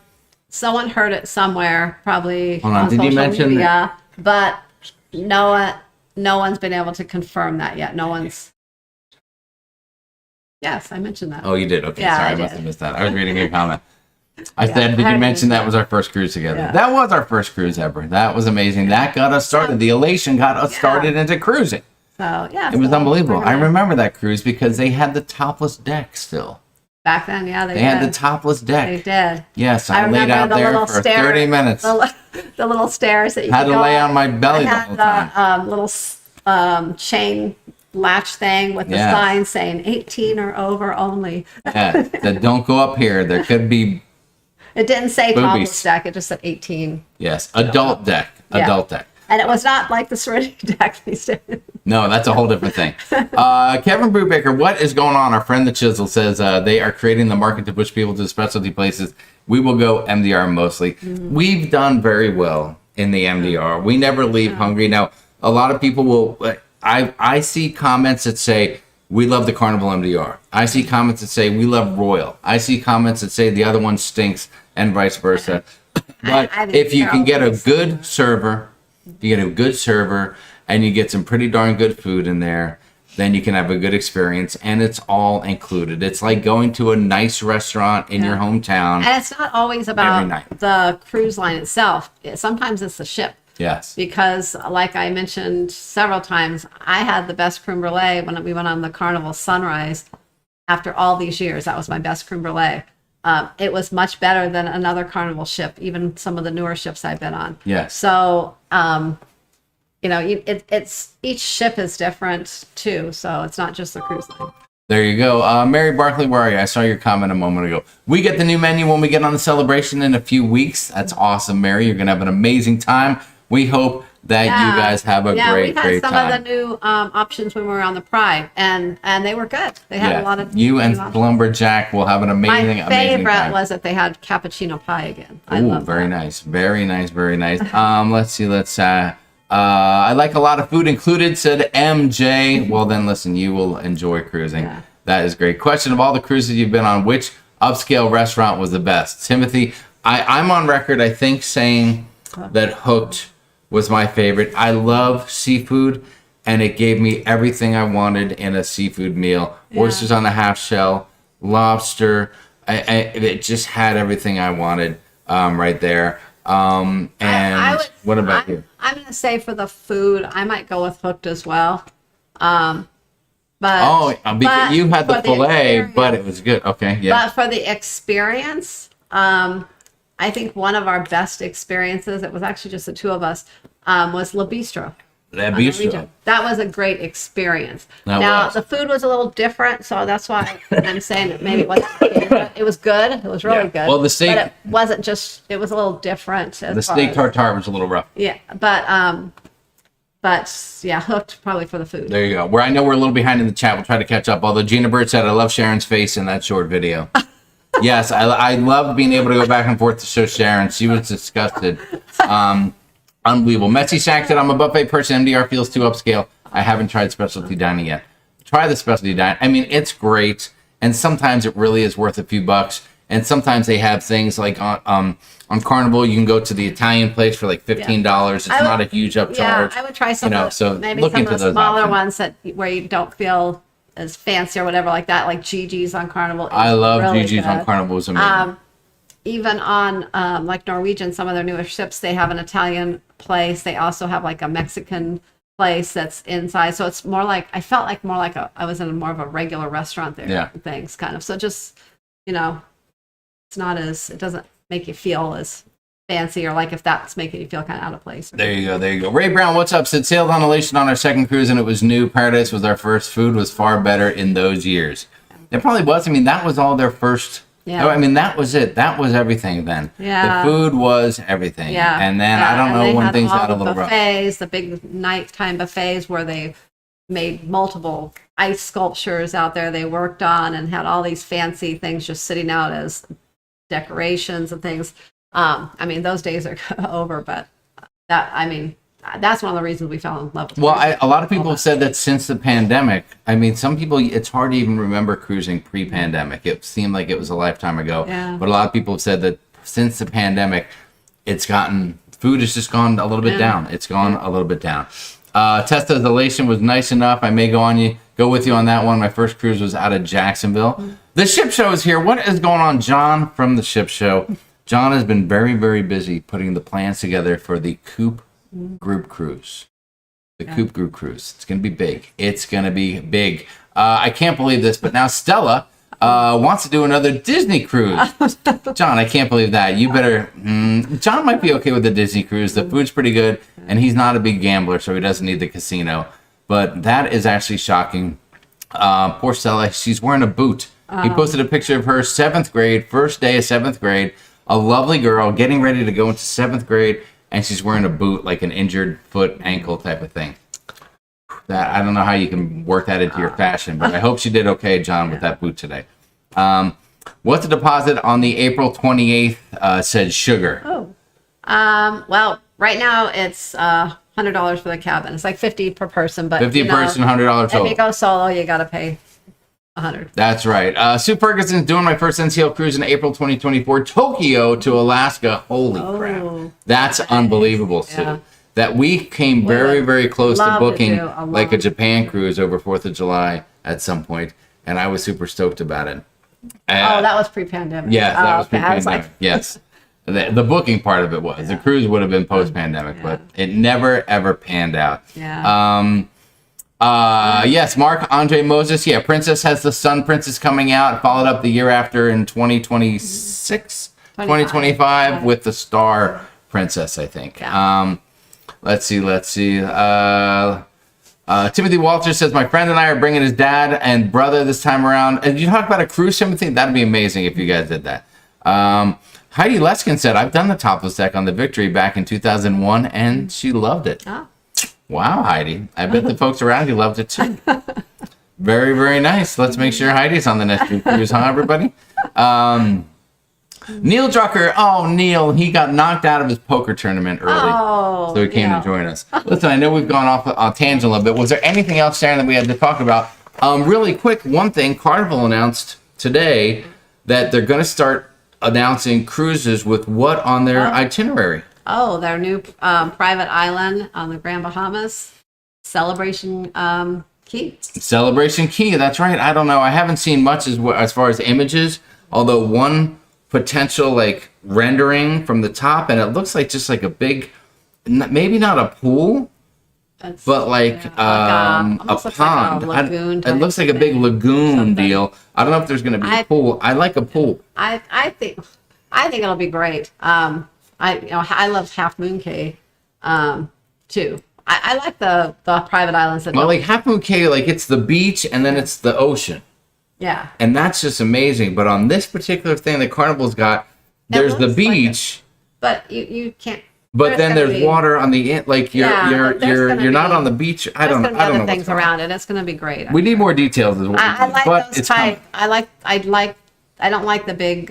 Speaker 4: someone heard it somewhere, probably
Speaker 1: Hold on.
Speaker 4: on
Speaker 1: Did you
Speaker 4: social
Speaker 1: mention
Speaker 4: media, but no one's been able to confirm that yet. No one's. Yes, I mentioned that.
Speaker 1: Oh, you did? Okay,
Speaker 4: Yeah,
Speaker 1: sorry.
Speaker 4: I
Speaker 1: I must
Speaker 4: did.
Speaker 1: have missed that. I was reading your comment. I
Speaker 4: Yeah,
Speaker 1: said, did
Speaker 4: I
Speaker 1: you mention
Speaker 4: did.
Speaker 1: that was our first cruise together?
Speaker 4: Yeah.
Speaker 1: That was our first cruise ever. That was amazing. That got us started. The Elation got us started into cruising.
Speaker 4: So yeah,
Speaker 1: It was
Speaker 4: so
Speaker 1: unbelievable.
Speaker 4: we're
Speaker 1: I
Speaker 4: gonna-
Speaker 1: remember that cruise because they had the topless deck still.
Speaker 4: back then. Yeah,
Speaker 1: They had the topless
Speaker 4: They
Speaker 1: deck.
Speaker 4: did.
Speaker 1: Yes, I laid
Speaker 4: remember
Speaker 1: out
Speaker 4: the
Speaker 1: there
Speaker 4: little
Speaker 1: for
Speaker 4: stair-
Speaker 1: 30 minutes.
Speaker 4: The little stairs that you
Speaker 1: Had
Speaker 4: could
Speaker 1: to
Speaker 4: go
Speaker 1: lay
Speaker 4: up.
Speaker 1: on my belly
Speaker 4: It
Speaker 1: the
Speaker 4: had
Speaker 1: whole time.
Speaker 4: little chain latch thing with the
Speaker 1: Yes.
Speaker 4: sign saying 18 or over only.
Speaker 1: Yeah, that don't go up here. There could be,
Speaker 4: It didn't say
Speaker 1: Boobies.
Speaker 4: topless deck. It just said 18.
Speaker 1: yes, adult deck.
Speaker 4: Yeah.
Speaker 1: Adult deck.
Speaker 4: And it was not like the Serenity deck these days.
Speaker 1: No, that's a whole different thing. Kevin Brubaker, what is going on? Our friend the Chisel says they are creating the market to push people to specialty places. We will go MDR mostly. We've done very well in the MDR. We never leave hungry. Now, a lot of people will. I see comments that say we love the Carnival MDR. I see comments that say we love Royal. I see comments that say the other one stinks, and vice versa. But
Speaker 4: I think
Speaker 1: if you
Speaker 4: they're
Speaker 1: can
Speaker 4: all
Speaker 1: get a
Speaker 4: nice.
Speaker 1: good server, and you get some pretty darn good food in there, then you can have a good experience, and it's all included. It's like going to a nice restaurant in your hometown.
Speaker 4: And it's not always
Speaker 1: Every
Speaker 4: about
Speaker 1: night.
Speaker 4: the cruise line itself. Sometimes it's the ship.
Speaker 1: Yes.
Speaker 4: Because, like I mentioned several times, I had the best creme brulee when we went on the Carnival Sunrise. After all these years, that was my best creme brulee. It was much better than another Carnival ship, even some of the newer ships I've been on.
Speaker 1: Yes.
Speaker 4: So, it's each ship is different too. So it's not just the cruise line.
Speaker 1: There you go. Mary Barkley, where are you? I saw your comment a moment ago. We get the new menu when we get on the celebration in a few weeks. That's awesome, Mary. You're going to have an amazing time. We hope that you guys have a great,
Speaker 4: we had
Speaker 1: great
Speaker 4: some
Speaker 1: time.
Speaker 4: of the new options when we were on the Pride, and they were good. They had a lot of
Speaker 1: you and
Speaker 4: new options.
Speaker 1: Lumberjack will have an amazing,
Speaker 4: My
Speaker 1: amazing
Speaker 4: favorite
Speaker 1: time.
Speaker 4: was that they had cappuccino pie again. I
Speaker 1: Ooh,
Speaker 4: love
Speaker 1: very
Speaker 4: that.
Speaker 1: nice. Very nice, very nice. Let's see, I like a lot of food included, said MJ. Well, then listen, you will enjoy cruising.
Speaker 4: Yeah.
Speaker 1: That is great. Question: of all the cruises you've been on, which upscale restaurant was the best? Timothy, I'm on record, I think, saying that Hooked was my favorite. I love seafood, and it gave me everything I wanted in a seafood meal. Oysters on a half shell, lobster. It just had everything I wanted right there. What about you?
Speaker 4: I'm going to say for the food, I might go with Hooked as well. But
Speaker 1: Because you had the
Speaker 4: for
Speaker 1: filet,
Speaker 4: experience-
Speaker 1: but it was good. Okay, yeah.
Speaker 4: But for the experience, I I think one of our best experiences, it was actually just the two of us, was La Bistro.
Speaker 1: That
Speaker 4: on the
Speaker 1: bistro.
Speaker 4: Regent. That was a great experience.
Speaker 1: That
Speaker 4: Now,
Speaker 1: was.
Speaker 4: the food was a little different, so that's why I'm saying that maybe it wasn't my favorite. It was good. It was really
Speaker 1: Yeah.
Speaker 4: good.
Speaker 1: Well, the steak-
Speaker 4: But it wasn't just, it was a little different. As
Speaker 1: The
Speaker 4: far
Speaker 1: steak
Speaker 4: as-
Speaker 1: tartare was a little rough.
Speaker 4: Yeah, but yeah, hooked probably for the food.
Speaker 1: There you go. Where I know we're a little behind in the chat, we'll try to catch up. Although Gina Bird said, I love Sharon's face in that short video. Yes, I love being able to go back and forth to show Sharon. She was disgusted. Unbelievable. Messy Shack said, I'm a buffet person. MDR feels too upscale. I haven't tried specialty dining yet. Try the specialty dining. I mean, it's great. And sometimes it really is worth a few bucks. And sometimes they have things like on Carnival, you can go to the Italian place for like $15. It's not a huge upcharge.
Speaker 4: Yeah, I would try some of
Speaker 1: so
Speaker 4: the, maybe
Speaker 1: look
Speaker 4: some
Speaker 1: into
Speaker 4: of the
Speaker 1: those
Speaker 4: smaller
Speaker 1: options.
Speaker 4: ones that where you don't feel as fancy or whatever like that, like Gigi's on Carnival. is
Speaker 1: I love
Speaker 4: really
Speaker 1: Gigi's on
Speaker 4: good.
Speaker 1: Carnival. It's amazing.
Speaker 4: Even on like Norwegian, some of their newer ships, they have an Italian place. They also have like a Mexican place that's inside. So it's more like, I felt like more like I was in more of a regular restaurant there.
Speaker 1: Yeah.
Speaker 4: Things kind of. So just, it's not as, it doesn't make you feel as fancy or like if that's making you feel kind of out of place.
Speaker 1: There you go. There you go. Ray Brown, what's up? Said sailed on Elation on our second cruise and it was new. Paradise was our first. Food was far better in those years. It probably was. I mean, that was all their first.
Speaker 4: Yeah.
Speaker 1: I mean, that was it. That was everything then.
Speaker 4: Yeah.
Speaker 1: The food was everything.
Speaker 4: Yeah.
Speaker 1: And then
Speaker 4: Yeah,
Speaker 1: I don't
Speaker 4: and
Speaker 1: know
Speaker 4: they
Speaker 1: when
Speaker 4: had
Speaker 1: things
Speaker 4: all
Speaker 1: got a
Speaker 4: the
Speaker 1: little rough.
Speaker 4: buffets, the big nighttime buffets where they made multiple ice sculptures out there they worked on and had all these fancy things just sitting out as decorations and things. I mean, those days are over, but that's one of the reasons we fell in love with
Speaker 1: Well,
Speaker 4: cruising.
Speaker 1: a lot of people have said that since the pandemic, I mean, some people, it's hard to even remember cruising pre-pandemic. It seemed like it was a lifetime ago.
Speaker 4: Yeah.
Speaker 1: But a lot of people have said that since the pandemic, food has just gone a little bit down. It's gone a little bit down. Testa's Elation was nice enough. I may go with you on that one. My first cruise was out of Jacksonville. The ship show is here. What is going on, John from the ship show? John has been very, very busy putting the plans together for the Coop Group Cruise. Coop Group Cruise. It's going to be big. It's going to be big. I can't believe this, but now Stella wants to do another Disney cruise. John, I can't believe that. You better... John might be okay with the Disney cruise. The food's pretty good, and he's not a big gambler, so he doesn't need the casino. But that is actually shocking. Poor Stella. She's wearing a boot. He posted a picture of her 7th grade, first day of 7th grade. A lovely girl getting ready to go into 7th grade, and she's wearing a boot, like an injured foot, ankle type of thing. That I don't know how you can work that into your fashion, but I hope she did okay, John, with that boot today. What's the deposit on the April 28th, said Sugar?
Speaker 4: Well, right now it's $100 for the cabin. It's like $50 per person, but
Speaker 1: 50 person, $100
Speaker 4: if you
Speaker 1: total.
Speaker 4: go solo, you got to pay $100.
Speaker 1: That's right. Sue Ferguson's doing my first NCL cruise in April 2024, Tokyo to Alaska. Holy crap. That's unbelievable, Sue.
Speaker 4: Yeah.
Speaker 1: That we came very, very close to
Speaker 4: love to
Speaker 1: booking
Speaker 4: do a
Speaker 1: like a
Speaker 4: long
Speaker 1: Japan cruise over 4th of July at some point, and I was super stoked about it.
Speaker 4: That was pre-pandemic.
Speaker 1: Yeah, that was
Speaker 4: okay. I
Speaker 1: pre-pandemic.
Speaker 4: was like,
Speaker 1: Yes. The booking part of it was. The cruise would have been post-pandemic, but it never, ever panned out.
Speaker 4: yeah.
Speaker 1: Yes, Mark Andre Moses. Yeah, Princess has the Sun Princess coming out, followed up the year after in 2026, 2025 with the Star Princess, I think.
Speaker 4: Yeah.
Speaker 1: Let's see. Timothy Walters says, my friend and I are bringing his dad and brother this time around. And you talk about a cruise, Timothy? That'd be amazing if you guys did that. Heidi Leskin said, I've done the topless deck on the Victory back in 2001, and she loved it.
Speaker 4: Oh.
Speaker 1: Wow, Heidi. I bet the folks around you loved it too. Very, very nice. Let's make sure Heidi's on the next cruise, huh, everybody? Neil Drucker. Oh, Neil, he got knocked out of his poker tournament early. So he came to join us. Listen, I know we've gone off on tangent a little bit. Was there anything else, Sharon, that we had to talk about? Really quick, one thing. Carnival announced today that they're going to start announcing cruises with what on their itinerary?
Speaker 4: Oh, their new private island on the Grand Bahamas, Celebration Key.
Speaker 1: Celebration Key, that's right. I don't know. I haven't seen much as far as images, although one potential like rendering from the top, and it looks like just like a big, maybe not a pool,
Speaker 4: It's,
Speaker 1: but like a
Speaker 4: almost looks
Speaker 1: pond.
Speaker 4: like a lagoon
Speaker 1: It
Speaker 4: type
Speaker 1: looks like a big
Speaker 4: thing.
Speaker 1: lagoon
Speaker 4: Something.
Speaker 1: deal. I don't know if there's going to be a pool. I like a pool.
Speaker 4: I think I think it'll be great. I love Half Moon Cay, too. I like the private islands that
Speaker 1: Well,
Speaker 4: don't-
Speaker 1: like Half Moon Cay, like it's the beach and then it's the ocean.
Speaker 4: yeah.
Speaker 1: And that's just amazing. But on this particular thing that Carnival's got, there's the
Speaker 4: looks like
Speaker 1: beach,
Speaker 4: But you can't.
Speaker 1: but then
Speaker 4: gonna
Speaker 1: there's
Speaker 4: be-
Speaker 1: water on the end. Like you're
Speaker 4: Yeah, there's
Speaker 1: you're
Speaker 4: gonna
Speaker 1: you're not
Speaker 4: be-
Speaker 1: on the beach. I
Speaker 4: There's
Speaker 1: don't
Speaker 4: gonna be
Speaker 1: I don't
Speaker 4: other
Speaker 1: know what's
Speaker 4: things
Speaker 1: going on.
Speaker 4: around it. It's going to be great.
Speaker 1: We need more details as well.
Speaker 4: I like
Speaker 1: but
Speaker 4: those
Speaker 1: it's
Speaker 4: type.
Speaker 1: coming.
Speaker 4: I don't like the big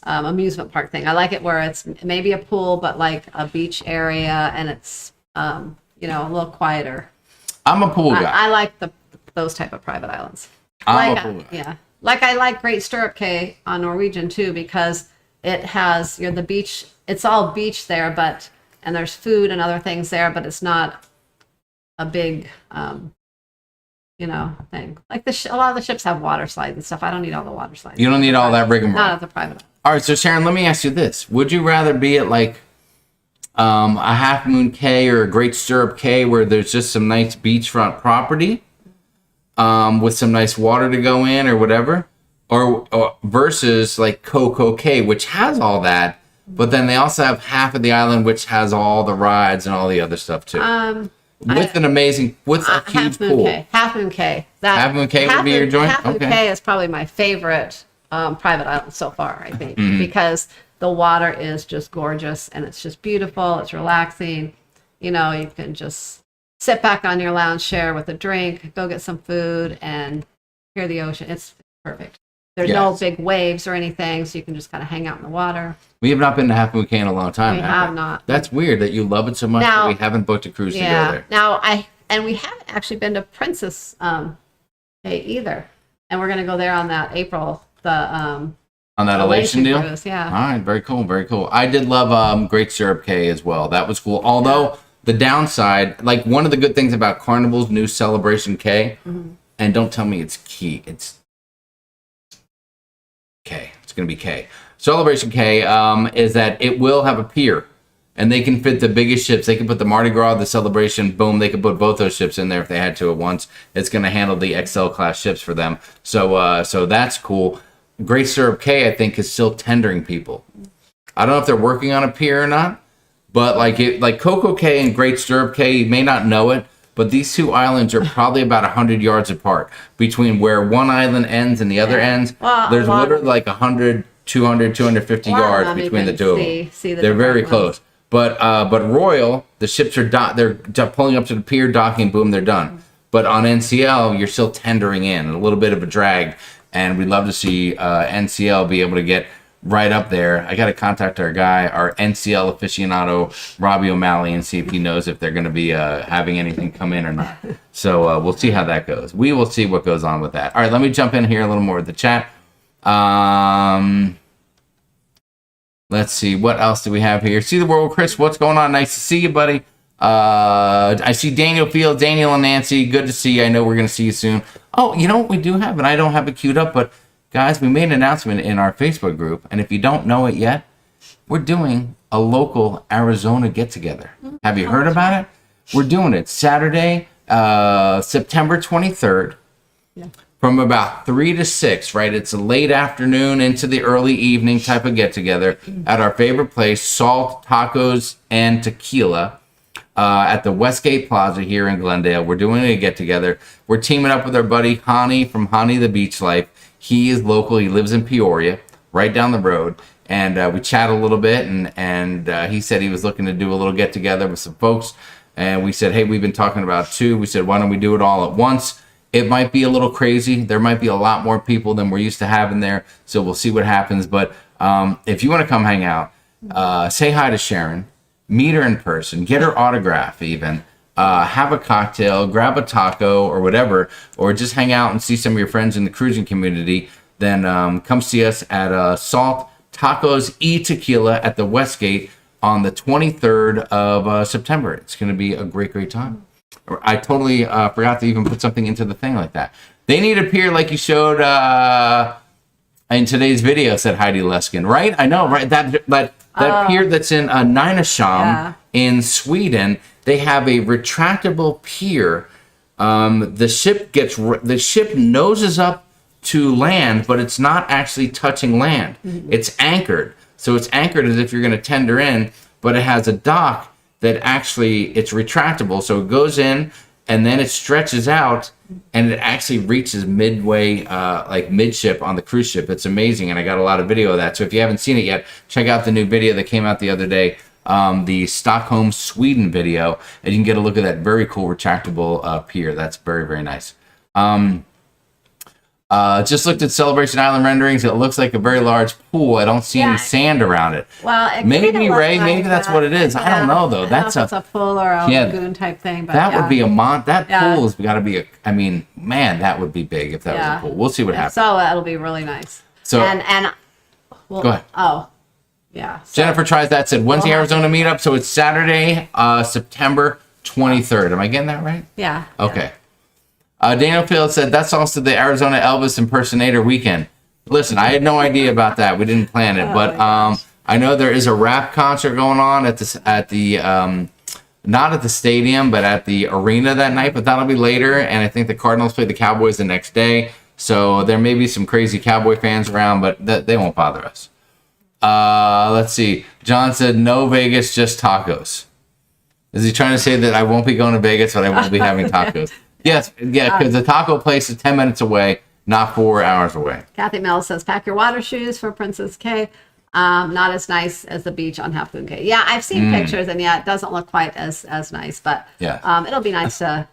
Speaker 4: amusement park thing. I like it where it's maybe a pool, but like a beach area, and it's a little quieter.
Speaker 1: I'm a pool guy.
Speaker 4: I like those type of private islands.
Speaker 1: I'm
Speaker 4: Like,
Speaker 1: a pool guy.
Speaker 4: yeah, like I like Great Stirrup Cay on Norwegian too, because it has the beach. It's all beach there, and there's food and other things there, but it's not a big thing. Like a lot of the ships have water slides and stuff. I don't need all the water slides.
Speaker 1: You don't need all that rigmarole.
Speaker 4: Not at the private.
Speaker 1: All right, so Sharon, let me ask you this: would you rather be at like a Half Moon Cay or a Great Stirrup Cay where there's just some nice beachfront property with some nice water to go in or whatever, or versus like Coco Cay, which has all that, but then they also have half of the island which has all the rides and all the other stuff too. With a huge
Speaker 4: Half Moon
Speaker 1: pool.
Speaker 4: Cay. Half Moon Cay.
Speaker 1: Half Moon Cay would be your joint?
Speaker 4: Half Moon
Speaker 1: Okay.
Speaker 4: Cay is probably my favorite private island so far, I think,
Speaker 1: Mm-hmm.
Speaker 4: because the water is just gorgeous and it's just beautiful. It's relaxing. You can just sit back on your lounge chair with a drink, go get some food, and hear the ocean. It's perfect. There's no
Speaker 1: Yes.
Speaker 4: big waves or anything, so you can just kind of hang out in the water.
Speaker 1: We have not been to Half Moon Cay in a long time.
Speaker 4: We
Speaker 1: we?
Speaker 4: have not.
Speaker 1: That's weird that you love it so much
Speaker 4: Now-
Speaker 1: that we haven't booked a cruise to go
Speaker 4: Yeah.
Speaker 1: there.
Speaker 4: Now we haven't actually been to Princess Cay either, and we're gonna go there on that April
Speaker 1: On that elation deal?
Speaker 4: cruise. Yeah.
Speaker 1: All right, very cool, very cool. I did love Great Stirrup Cay as well. That was cool. Although the downside, like one of the good things about Carnival's new Celebration Cay, and don't tell me it's it's K. It's going to be K. Celebration Cay is that it will have a pier, and they can fit the biggest ships. They can put the Mardi Gras, the Celebration, boom. They can put both those ships in there if they had to at once. It's going to handle the XL class ships for them. So that's cool. Great Stirrup Cay, I think, is still tendering people. I don't know if they're working on a pier or not, but like Coco Cay and Great Stirrup Cay, you may not know it, but these two islands are probably about 100 yards apart between where one island ends and the other ends.
Speaker 4: Well,
Speaker 1: There's
Speaker 4: a lot
Speaker 1: literally like 100, 200, 250
Speaker 4: Well,
Speaker 1: yards
Speaker 4: I mean,
Speaker 1: between
Speaker 4: you
Speaker 1: the
Speaker 4: can
Speaker 1: two of them.
Speaker 4: see the
Speaker 1: They're very
Speaker 4: different
Speaker 1: close.
Speaker 4: ones.
Speaker 1: But Royal, the ships are they're pulling up to the pier, docking, boom, they're done. But on NCL, you're still tendering in, a little bit of a drag, and we'd love to see NCL be able to get right up there. I got to contact our guy, our NCL aficionado, Robbie O'Malley, and see if he knows if they're going to be having anything come in or not. So we'll see how that goes. We will see what goes on with that. All right, let me jump in here a little more with the chat. Let's see, what else do we have here? See the world, Chris. What's going on? Nice to see you, buddy. I see Daniel Fields, Daniel and Nancy. Good to see you. I know we're going to see you soon. Oh, you know what we do have, and I don't have it queued up, but guys, we made an announcement in our Facebook group, and if you don't know it yet, we're doing a local Arizona get-together. Have you heard about it? We're doing it Saturday, September 23rd. From about 3 to 6, right? It's a late afternoon into the early evening type of get-together at our favorite place, Salt, Tacos, and Tequila, at the Westgate Plaza here in Glendale. We're doing a get-together. We're teaming up with our buddy Hani from Hani the Beach Life. He is local. He lives in Peoria, right down the road. And we chat a little bit, and he said he was looking to do a little get-together with some folks. And we said, hey, we've been talking about two. We said, why don't we do it all at once? It might be a little crazy. There might be a lot more people than we're used to having there. So we'll see what happens. But if you want to come hang out, say hi to Sharon, meet her in person, get her autograph even, have a cocktail, grab a taco or whatever, or just hang out and see some of your friends in the cruising community, then come see us at Salt, Tacos, Tequila at the Westgate on the 23rd of September. It's going to be a great, great time. I totally forgot to even put something into the thing like that. They need a pier like you showed in today's video, said Heidi Leskin, right? I know, right? That pier that's in Nynäshamn in Sweden, they have a retractable pier. The ship noses up to land, but it's not actually touching land. It's anchored. So it's anchored as if you're going to tender in, but it has a dock that actually, it's retractable. So it goes in and then it stretches out and it actually reaches midway, like midship on the cruise ship. It's amazing. And I got a lot of video of that. So if you haven't seen it yet, check out the new video that came out the other day, the Stockholm, Sweden video, and you can get a look at that very cool retractable pier. That's very, very nice. Just looked at Celebration Island renderings. It looks like a very large pool. I don't see any sand around it.
Speaker 4: Well, it
Speaker 1: maybe,
Speaker 4: look
Speaker 1: Ray,
Speaker 4: like
Speaker 1: maybe that's what it is. I don't know, though.
Speaker 4: I don't know if it's a pool or a lagoon type thing. But
Speaker 1: that would be a that
Speaker 4: Yeah.
Speaker 1: pool has got to be a, I mean, man, that would be big if that was a pool. We'll see what happens.
Speaker 4: So it'll be really nice.
Speaker 1: So,
Speaker 4: and well,
Speaker 1: go ahead.
Speaker 4: Oh, yeah. So,
Speaker 1: Jennifer tries that, said, when's the Arizona meetup? So it's Saturday, September 23rd. Am I getting that right?
Speaker 4: Yeah.
Speaker 1: Okay. Daniel Field said, that's also the Arizona Elvis impersonator weekend. Listen, I had no idea about that. We didn't plan it. But I know there is a rap concert going on at the not at the stadium, but at the arena that night. But that'll be later. And I think the Cardinals play the Cowboys the next day. So there may be some crazy Cowboy fans around, but they won't bother us. Let's see. John said, no Vegas, just tacos. Is he trying to say that I won't be going to Vegas, but I won't be having tacos? Yes, yeah, because the taco place is 10 minutes away, not 4 hours away.
Speaker 4: Kathy Mills says, pack your water shoes for Princess K. Not as nice as the beach on Half Moon Cay. Yeah, I've seen pictures, and yeah, it doesn't look quite as nice, but it'll be nice to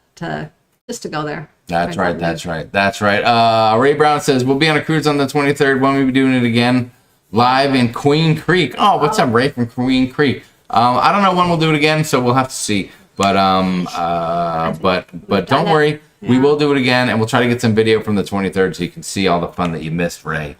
Speaker 4: just to go there.
Speaker 1: That's right. Ray Brown says, we'll be on a cruise on the 23rd. When we be doing it again, live in Queen Creek. Oh, what's up, Ray from Queen Creek? I don't know when we'll do it again, so we'll have to see. But don't worry, we will do it again, and we'll try to get some video from the 23rd so you can see all the fun that you missed, Ray.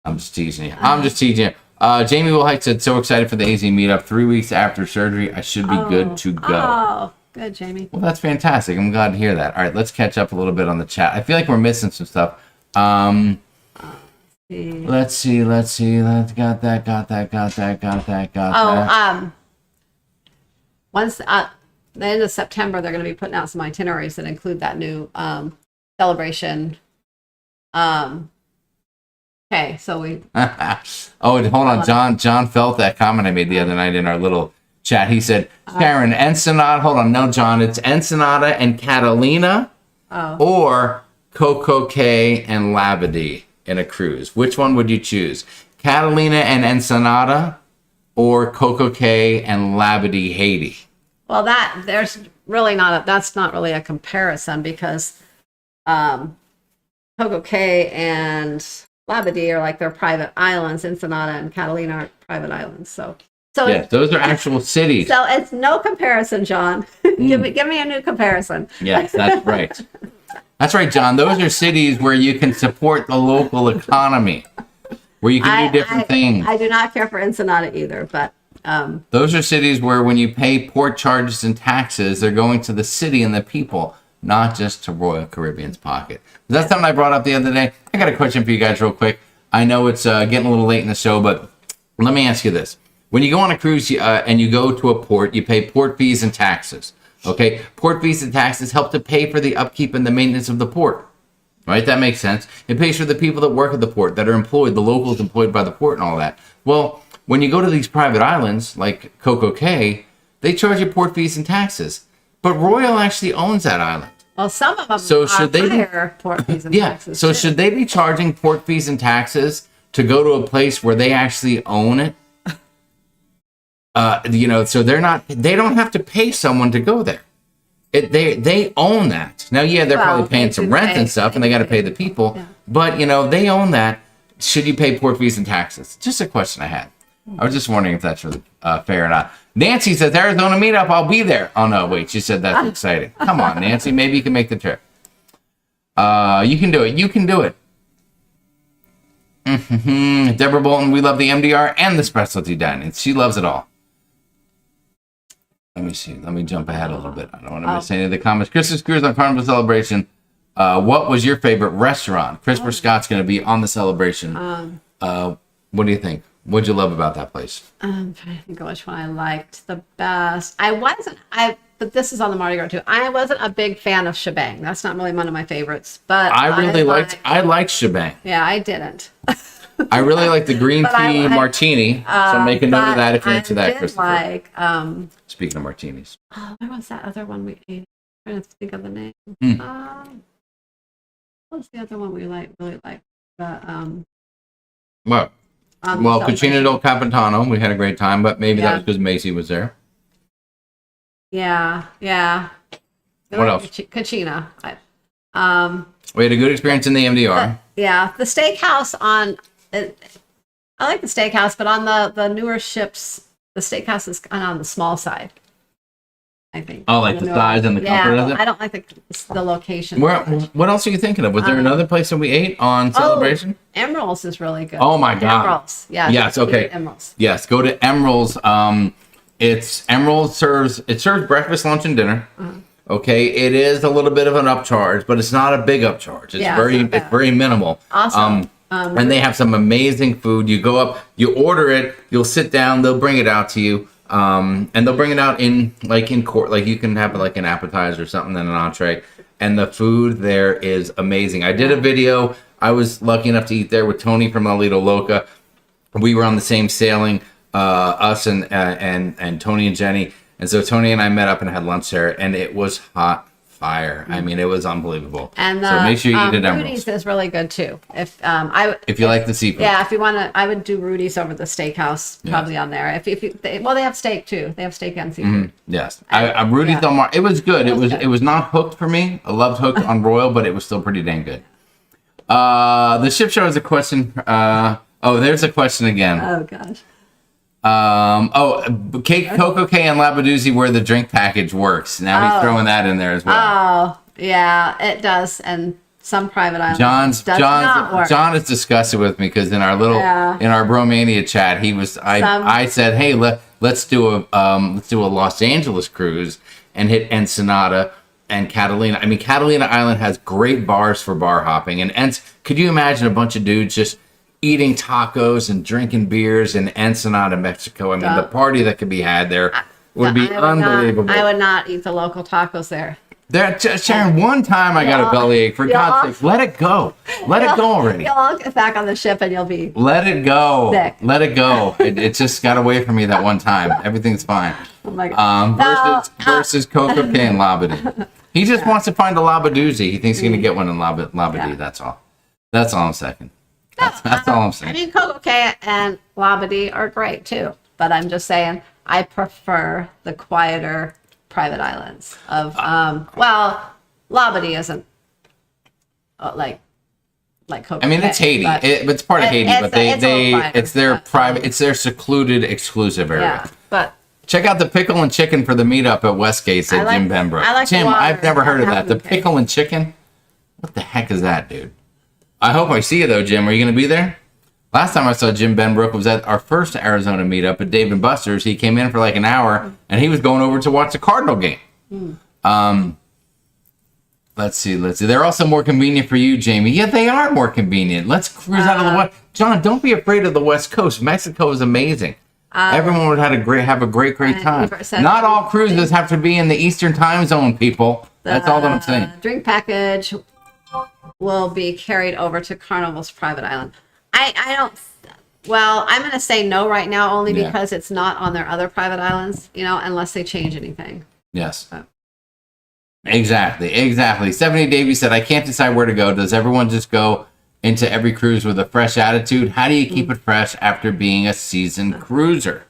Speaker 1: I'm just teasing you. Jamie Wilhite said, so excited for the AZ meetup. 3 weeks after surgery, I should be good to go.
Speaker 4: Oh, good, Jamie.
Speaker 1: Well, that's fantastic. I'm glad to hear that. All right, let's catch up a little bit on the chat. I feel like we're missing some stuff. Let's see. Got that.
Speaker 4: Once the end of September, they're going to be putting out some itineraries that include that new celebration. Okay, so we.
Speaker 1: Oh, hold on. John felt that comment I made the other night in our little chat. He said, Sharon, Ensenada. Hold on. No, John, it's Ensenada and Catalina or Coco Cay and Labadee in a cruise. Which one would you choose? Catalina and Ensenada or Coco Cay and Labadee, Haiti?
Speaker 4: Well, that's not really a comparison because Coco Cay and Labadee are like their private islands. Ensenada and Catalina are private islands. So
Speaker 1: yes, those are actual cities.
Speaker 4: So it's no comparison, John. Give me a new comparison.
Speaker 1: Yes, that's right. That's right, John. Those are cities where you can support the local economy, where you can do different things.
Speaker 4: I do not care for Ensenada either, but
Speaker 1: those are cities where when you pay port charges and taxes, they're going to the city and the people, not just to Royal Caribbean's pocket. Is that something I brought up the other day? I got a question for you guys real quick. I know it's getting a little late in the show, but let me ask you this. When you go on a cruise and you go to a port, you pay port fees and taxes. Okay? Port fees and taxes help to pay for the upkeep and the maintenance of the port. Right? That makes sense. It pays for the people that work at the port, that are employed, the locals employed by the port and all that. Well, when you go to these private islands, like Coco Cay, they charge you port fees and taxes. But Royal actually owns that island.
Speaker 4: Well, some of them higher port fees and taxes.
Speaker 1: So should they be charging port fees and taxes to go to a place where they actually own it? So they don't have to pay someone to go there. They own that. Now, they're probably paying some rent and stuff, and they got to pay the people. Yeah. But, they own that. Should you pay port fees and taxes? Just a question I had. I was just wondering if that's really fair or not. Nancy says, Arizona meetup, I'll be there. Oh, no, wait. She said that's exciting. Come on, Nancy. Maybe you can make the trip. You can do it. You can do it. Deborah Bolton, we love the MDR and the specialty dining. She loves it all. Let me see. Let me jump ahead a little bit. I don't want to miss any of the comments. Christmas Cruise on Carnival Celebration. What was your favorite restaurant? Christopher Scott's going to be on the celebration. What do you think? What'd you love about that place?
Speaker 4: I'm trying to think of which one I liked the best. But this is on the Mardi Gras too. I wasn't a big fan of Shebang. That's not really one of my favorites. But
Speaker 1: I liked Shebang.
Speaker 4: Yeah, I didn't.
Speaker 1: I really like the green tea martini. So make a note of that if you're into that, Christopher. Speaking of martinis.
Speaker 4: Where was that other one we ate? I'm trying to think of the name. What's the other one we really liked?
Speaker 1: What? Well, Cucina del Capitano, we had a great time, but maybe that was because Macy was there.
Speaker 4: Yeah.
Speaker 1: What else?
Speaker 4: Cucina.
Speaker 1: We had a good experience in the MDR.
Speaker 4: The steakhouse I like the steakhouse, but on the newer ships, the steakhouse is kind of on the small side, I think.
Speaker 1: Oh, like the size and the comfort of it?
Speaker 4: I don't like the location.
Speaker 1: What else are you thinking of? Was there another place that we ate on Celebration?
Speaker 4: Emerald's is really good.
Speaker 1: Oh my God.
Speaker 4: Emerald's. Yeah.
Speaker 1: Yes, okay.
Speaker 4: Emerald's.
Speaker 1: Yes, go to Emerald's. Emerald serves breakfast, lunch, and dinner. Okay, it is a little bit of an upcharge, but it's not a big upcharge. It's very minimal.
Speaker 4: Awesome.
Speaker 1: And they have some amazing food. You go up, you order it, you'll sit down, they'll bring it out to you. And they'll bring it out in court, like you can have like an appetizer or something, then an entree. And the food there is amazing. I did a video. I was lucky enough to eat there with Tony from La Lido Loca. We were on the same sailing, us and Tony and Jenny. And so Tony and I met up and had lunch there, and it was hot fire. I mean, it was unbelievable. And so make sure you eat at Emerald's.
Speaker 4: Rudy's is really good too. If
Speaker 1: you like the seafood.
Speaker 4: Yeah, if you want to, I would do Rudy's over the steakhouse probably on there. They have steak too. They have steak and seafood.
Speaker 1: Yes, Rudy's Del Mar. It was good. It was not hooked for me. I loved Hooked on Royal, but it was still pretty dang good. The ship show is a question. There's a question again.
Speaker 4: Oh gosh.
Speaker 1: Coco K and Labadoozy, where the drink package works. Now he's throwing that in there as well.
Speaker 4: Oh, yeah, it does. And some private islands
Speaker 1: John is disgusted with me because in our Bromania chat, I said, hey, let's do a Los Angeles cruise and hit Ensenada and Catalina. I mean, Catalina Island has great bars for bar hopping, and could you imagine a bunch of dudes just eating tacos and drinking beers in Ensenada, Mexico? I mean, the party that could be had there would be unbelievable.
Speaker 4: I would not eat the local tacos there.
Speaker 1: Sharon, one time I got a bellyache. For God's sake, let it go. Let it go already.
Speaker 4: You'll all get back on the ship and you'll be
Speaker 1: Let it go.
Speaker 4: sick.
Speaker 1: Let it go. It just got away from me that one time. Everything's fine.
Speaker 4: Oh my God.
Speaker 1: Versus Coco K and Labadee. He just wants to find a Labadoozy. He thinks he's going to get one in Labadee. Yeah. That's all. That's all I'm saying. That's all I'm saying.
Speaker 4: I mean, Coco K and Labadee are great too, but I'm just saying I prefer the quieter private islands of Labadee isn't like Coco.
Speaker 1: I mean, it's Haiti. It's part of Haiti, but it's their private, it's their secluded, exclusive area.
Speaker 4: Yeah, but
Speaker 1: check out the pickle and chicken for the meetup at Westgate, said Jim Benbrook. Jim, I've never heard of that. The pickle and chicken? What the heck is that, dude? I hope I see you, though, Jim. Are you going to be there? Last time I saw Jim Benbrook was at our first Arizona meetup at Dave & Buster's. He came in for like an hour, and he was going over to watch the Cardinal game. Let's see. They're also more convenient for you, Jamie. Yeah, they are more convenient. Let's cruise out of the West. John, don't be afraid of the West Coast. Mexico is amazing. Everyone would have a great time. Not all cruises have to be in the Eastern time zone, people. That's all that I'm saying.
Speaker 4: Drink package will be carried over to Carnival's private island. I don't. Well, I'm going to say no right now, only because it's not on their other private islands. Unless they change anything.
Speaker 1: Yes. Exactly. Stephanie Davies said, "I can't decide where to go. Does everyone just go into every cruise with a fresh attitude? How do you keep it fresh after being a seasoned cruiser?"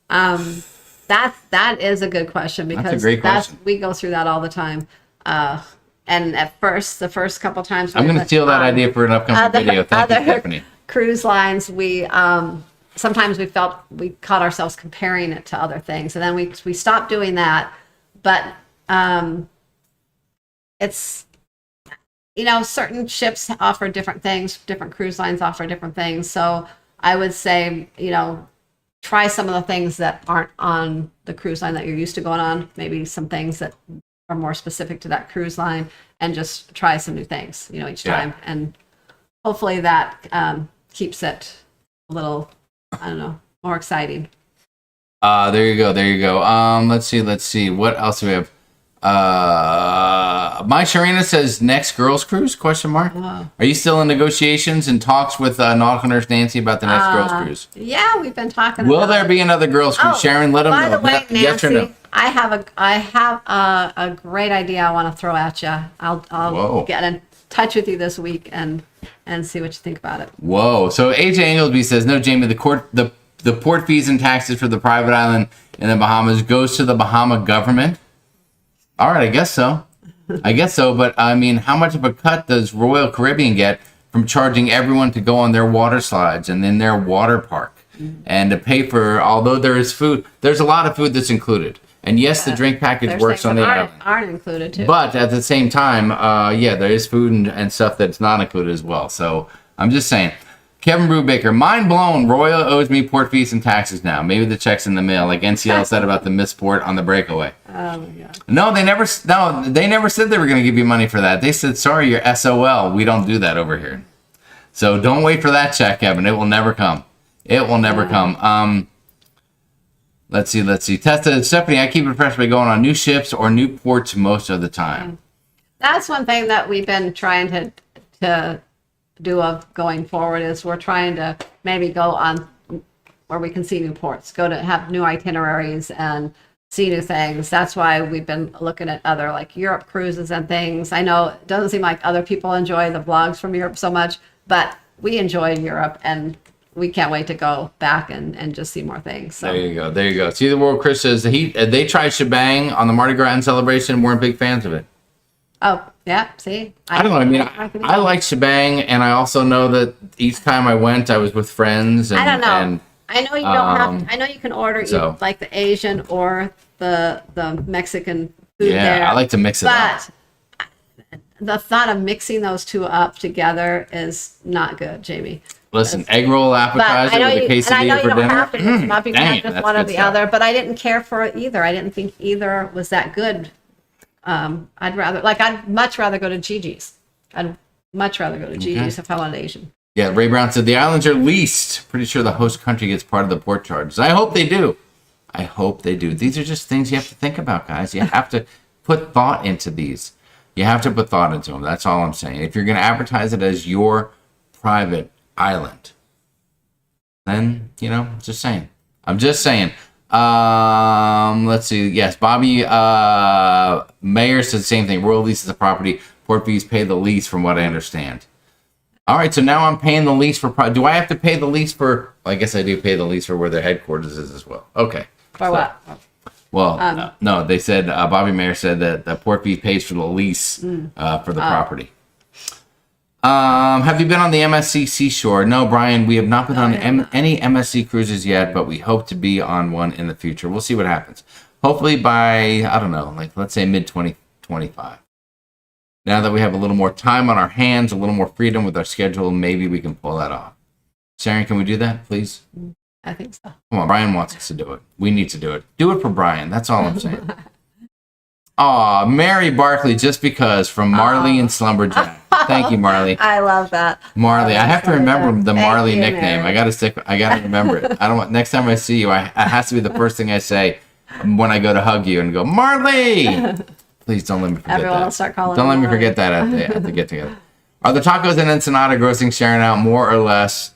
Speaker 4: That is a good question, because
Speaker 1: that's a great question.
Speaker 4: We go through that all the time. And the first couple times,
Speaker 1: I'm going to steal that idea for an upcoming video. Thank you, Stephanie.
Speaker 4: Cruise lines, we sometimes we caught ourselves comparing it to other things, and then we stopped doing that. But it's certain ships offer different things, different cruise lines offer different things. So I would say try some of the things that aren't on the cruise line that you're used to going on. Maybe some things that are more specific to that cruise line, and just try some new things, each time. And hopefully that keeps it a little, I don't know, more exciting.
Speaker 1: There you go. There you go. Let's see. What else do we have? My Sharina says next girls cruise? Question mark.
Speaker 4: Oh.
Speaker 1: Are you still in negotiations and talks with nautical nurse Nancy about the next girls cruise?
Speaker 4: Yeah, we've been talking.
Speaker 1: Will
Speaker 4: about
Speaker 1: there be another girls cruise?
Speaker 4: Oh,
Speaker 1: Sharon, let them know.
Speaker 4: By the way, Nancy,
Speaker 1: yes or no?
Speaker 4: I have a great idea I want to throw at you. I'll
Speaker 1: Whoa.
Speaker 4: get in touch with you this week and see what you think about it.
Speaker 1: Whoa. So AJ Inglesby says, no, Jamie, the port fees and taxes for the private island in the Bahamas goes to the Bahama government. All right, I guess so. But I mean, how much of a cut does Royal Caribbean get from charging everyone to go on their water slides and in their water park and to pay for, although there is food, there's a lot of food that's included. And yes, the drink package
Speaker 4: There's
Speaker 1: works
Speaker 4: things
Speaker 1: on the
Speaker 4: that
Speaker 1: island.
Speaker 4: aren't included too.
Speaker 1: But at the same time, yeah, there is food and stuff that's not included as well. So I'm just saying. Kevin Brubaker, mind blown. Royal owes me port fees and taxes now. Maybe the check's in the mail, like NCL said about the missed port on the breakaway.
Speaker 4: Oh my God.
Speaker 1: No, they never said they were going to give you money for that. They said, sorry, you're SOL. We don't do that over here. So don't wait for that check, Kevin. It will never come. It will never come. Let's see. Tessa, Stephanie, I keep it fresh by going on new ships or new ports most of the time.
Speaker 4: That's one thing that we've been trying to do of going forward is we're trying to maybe go on where we can see new ports, go to have new itineraries and see new things. That's why we've been looking at other like Europe cruises and things. I know it doesn't seem like other people enjoy the vlogs from Europe so much, but we enjoy Europe and we can't wait to go back and just see more things. So.
Speaker 1: There you go. See the world. Chris says they tried shebang on the Mardi Gras and celebration and weren't big fans of it.
Speaker 4: Oh, yeah, see?
Speaker 1: I don't know. I mean, I like shebang, and I also know that each time I went, I was with friends. And,
Speaker 4: I don't know.
Speaker 1: And,
Speaker 4: I know you don't have to, I know you can order
Speaker 1: so.
Speaker 4: like the Asian or the Mexican food
Speaker 1: yeah,
Speaker 4: there.
Speaker 1: I like to mix it up.
Speaker 4: But the thought of mixing those two up together is not good, Jamie.
Speaker 1: Listen, egg roll appetizer with a quesadilla for dinner.
Speaker 4: Have to, it's not because
Speaker 1: dang it,
Speaker 4: just
Speaker 1: that's
Speaker 4: one or
Speaker 1: good
Speaker 4: the
Speaker 1: stuff.
Speaker 4: other, but I didn't care for it either. I didn't think either was that good. I'd much rather go to Gigi's. I'd much rather go to Gigi's if I wanted Asian.
Speaker 1: Yeah, Ray Brown said the islands are leased. Pretty sure the host country gets part of the port charges. I hope they do. These are just things you have to think about, guys. You have to put thought into these. You have to put thought into them. That's all I'm saying. If you're going to advertise it as your private island, then, just saying. I'm just saying. Let's see. Yes, Bobby Mayer said the same thing. Royal leases the property. Port fees pay the lease, from what I understand. All right, so now I'm paying the lease for. Do I have to pay the lease for? Well, I guess I do pay the lease for where their headquarters is as well. Okay.
Speaker 4: For what?
Speaker 1: Well, no. They said Bobby Mayer said that the port fee pays for the lease for the property. Have you been on the MSC Seashore? No, Brian, we have not been on any MSC cruises yet, but we hope to be on one in the future. We'll see what happens. Hopefully by, I don't know, like let's say mid-2025. Now that we have a little more time on our hands, a little more freedom with our schedule, maybe we can pull that off. Sharon, can we do that, please?
Speaker 4: I think so.
Speaker 1: Come on, Brian wants us to do it. We need to do it. Do it for Brian. That's all I'm saying. Aw, Mary Barkley, just because, from Marley and Slumberjack. Thank you, Marley.
Speaker 4: I love that.
Speaker 1: Marley, I have to remember the
Speaker 4: Thank
Speaker 1: Marley
Speaker 4: you,
Speaker 1: nickname.
Speaker 4: Mary.
Speaker 1: I gotta remember it. I don't want, next time I see you, it has to be the first thing I say when I go to hug you and go, Marley! Please don't let me forget
Speaker 4: Everyone
Speaker 1: that.
Speaker 4: will start calling
Speaker 1: Don't let me
Speaker 4: Marley.
Speaker 1: forget that at the get together. Are the tacos in Ensenada grossing Sharon out more or less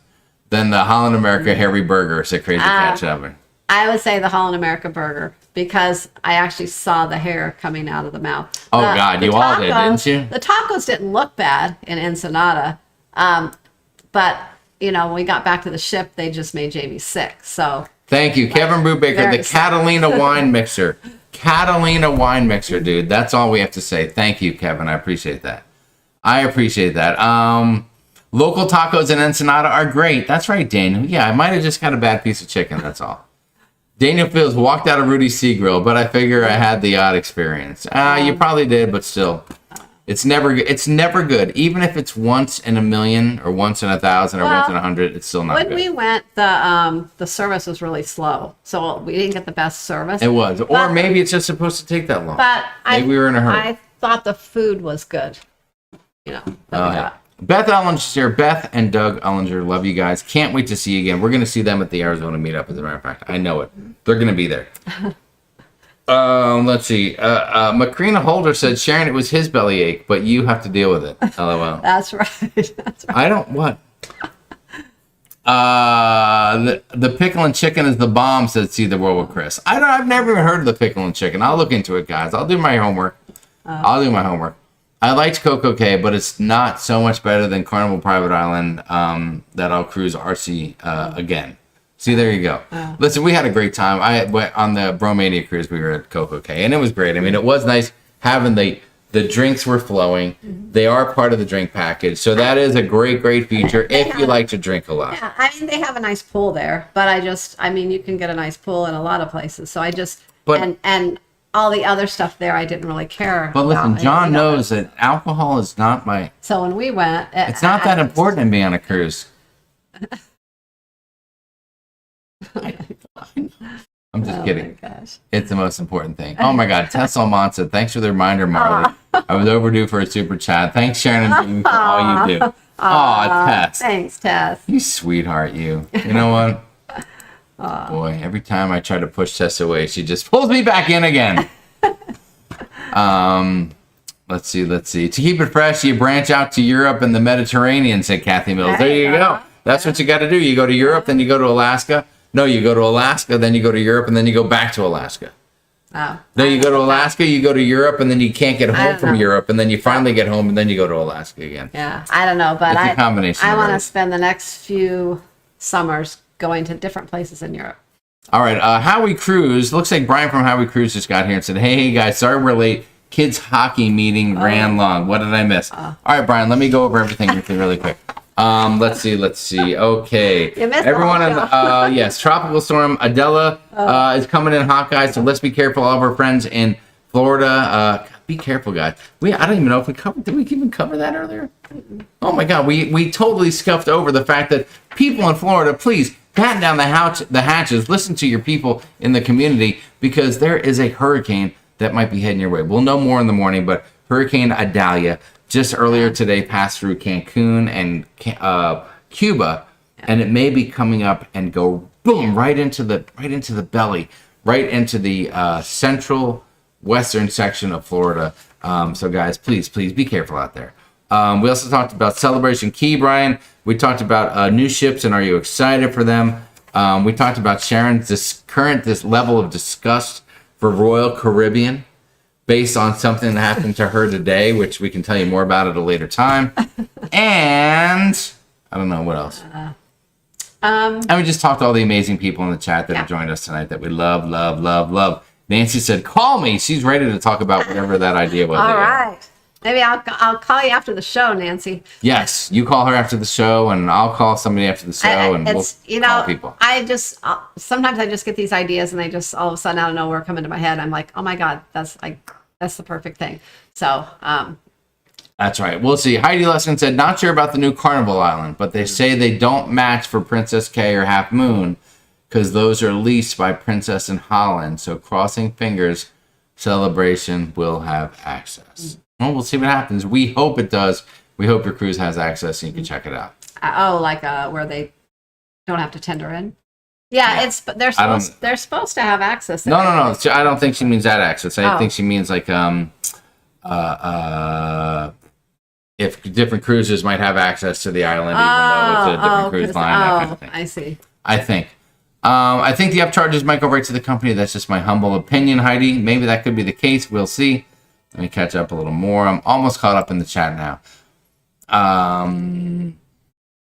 Speaker 1: than the Holland America Harry Burger? Said Crazy Cat Shovin.
Speaker 4: I would say the Holland America burger because I actually saw the hair coming out of the mouth.
Speaker 1: Oh, God, you all did, didn't you?
Speaker 4: The tacos didn't look bad in Ensenada, but when we got back to the ship, they just made Jamie sick. So
Speaker 1: Thank you, Kevin Brubaker,
Speaker 4: very
Speaker 1: the
Speaker 4: sick.
Speaker 1: Catalina wine mixer. Catalina wine mixer, dude. That's all we have to say. Thank you, Kevin. I appreciate that. Local tacos in Ensenada are great. That's right, Daniel. Yeah, I might have just got a bad piece of chicken. That's all. Daniel Fields walked out of Rudy's Sea Grill, but I figure I had the odd experience. You probably did, but still, it's never good. Even if it's once in a million, or once in 1,000, or once in 100, it's still not
Speaker 4: when
Speaker 1: good.
Speaker 4: we went, the service was really slow, so we didn't get the best service.
Speaker 1: It was, or maybe it's just supposed to take that long.
Speaker 4: But
Speaker 1: Maybe we were in a hurry.
Speaker 4: I thought the food was good. That we got.
Speaker 1: Beth Ellinger's here. Beth and Doug Ellinger, love you guys. Can't wait to see you again. We're going to see them at the Arizona meetup, as a matter of fact. I know it. They're going to be there. Let's see. Macrina Holder said, Sharon, it was his bellyache, but you have to deal with it. LOL.
Speaker 4: That's right. That's right.
Speaker 1: I don't, what? The pickle and chicken is the bomb, said See the World with Chris. I've never even heard of the pickle and chicken. I'll look into it, guys. I'll do my homework. I liked Coco Cay, but it's not so much better than Carnival Private Island that I'll cruise RC again. See, there you go. Listen, we had a great time. On the Bromania cruise, we were at Coco Cay, and it was great. I mean, it was nice having the drinks were flowing. They are part of the drink package, so that is a great feature if you like to drink a lot.
Speaker 4: Yeah, I mean, they have a nice pool there, but I mean, you can get a nice pool in a lot of places. So and all the other stuff there, I didn't really care.
Speaker 1: But listen,
Speaker 4: about.
Speaker 1: John knows that alcohol is not my.
Speaker 4: So when we went,
Speaker 1: it's not that important to me on a cruise. I'm just kidding.
Speaker 4: My gosh.
Speaker 1: It's the most important thing. Oh my God. Tess Almont said, thanks for the reminder, Marley. I was overdue for a super chat. Thanks, Sharon and Dean, for all you do. Aw, Tess.
Speaker 4: Thanks, Tess.
Speaker 1: You sweetheart, you. You know what? Boy, every time I try to push Tess away, she just pulls me back in again. Let's see. To keep it fresh, you branch out to Europe and the Mediterranean, said Kathy Mills. There you go. That's what you got to do. You go to Europe, then you go to Alaska. No, you go to Alaska, then you go to Europe, and then you go back to Alaska.
Speaker 4: Oh.
Speaker 1: No, you go to Alaska, you go to Europe, and then you can't get home from Europe, and then you finally get home, and then you go to Alaska again.
Speaker 4: Yeah, I don't know, but
Speaker 1: It's a combination
Speaker 4: I
Speaker 1: of
Speaker 4: want to
Speaker 1: those.
Speaker 4: spend the next few summers going to different places in Europe.
Speaker 1: All right, Howie Cruz. Looks like Brian from Howie Cruz just got here and said, hey guys, sorry we're late. Kids hockey meeting ran long. What did I miss? All right, Brian, let me go over everything with you really quick. Let's see. Okay.
Speaker 4: You missed
Speaker 1: Everyone
Speaker 4: the whole
Speaker 1: in yes, tropical storm Idalia is coming in hot, guys. So let's be careful. All of our friends in Florida, be careful, guys. I don't even know if we covered. Did we even cover that earlier? Oh my God, we totally scuffed over the fact that people in Florida, please batten down the hatches. Listen to your people in the community, because there is a hurricane that might be heading your way. We'll know more in the morning, but Hurricane Idalia just earlier today passed through Cancun and Cuba, and it may be coming up and go boom right into the belly, right into the central western section of Florida. So guys, please be careful out there. We also talked about Celebration Key, Brian. We talked about new ships, and are you excited for them? We talked about Sharon's this level of disgust for Royal Caribbean, based on something that happened to her today, which we can tell you more about at a later time. And I don't know what else. And we just talked to all the amazing people in the chat that have joined us tonight that we love. Nancy said, call me. She's ready to talk about whatever that idea was.
Speaker 4: All right. Maybe I'll call you after the show, Nancy.
Speaker 1: Yes, you call her after the show, and I'll call somebody after the show, and we'll call people.
Speaker 4: Sometimes I just get these ideas, and they just all of a sudden out of nowhere come into my head. I'm like, oh my God, that's the perfect thing. So
Speaker 1: that's right. We'll see. Heidi Leskin said, not sure about the new Carnival Island, but they say they don't match for Princess K or Half Moon because those are leased by Princess in Holland. So crossing fingers, Celebration will have access. Well, we'll see what happens. We hope it does. We hope your cruise has access and you can check it out.
Speaker 4: Where they don't have to tender in. Yeah, they're supposed to have access.
Speaker 1: No. I don't think she means that access. I think she means like if different cruises might have access to the island, even though it's a different cruise line, that kind of thing.
Speaker 4: I see.
Speaker 1: I think the upcharges might go right to the company. That's just my humble opinion, Heidi. Maybe that could be the case. We'll see. Let me catch up a little more. I'm almost caught up in the chat now.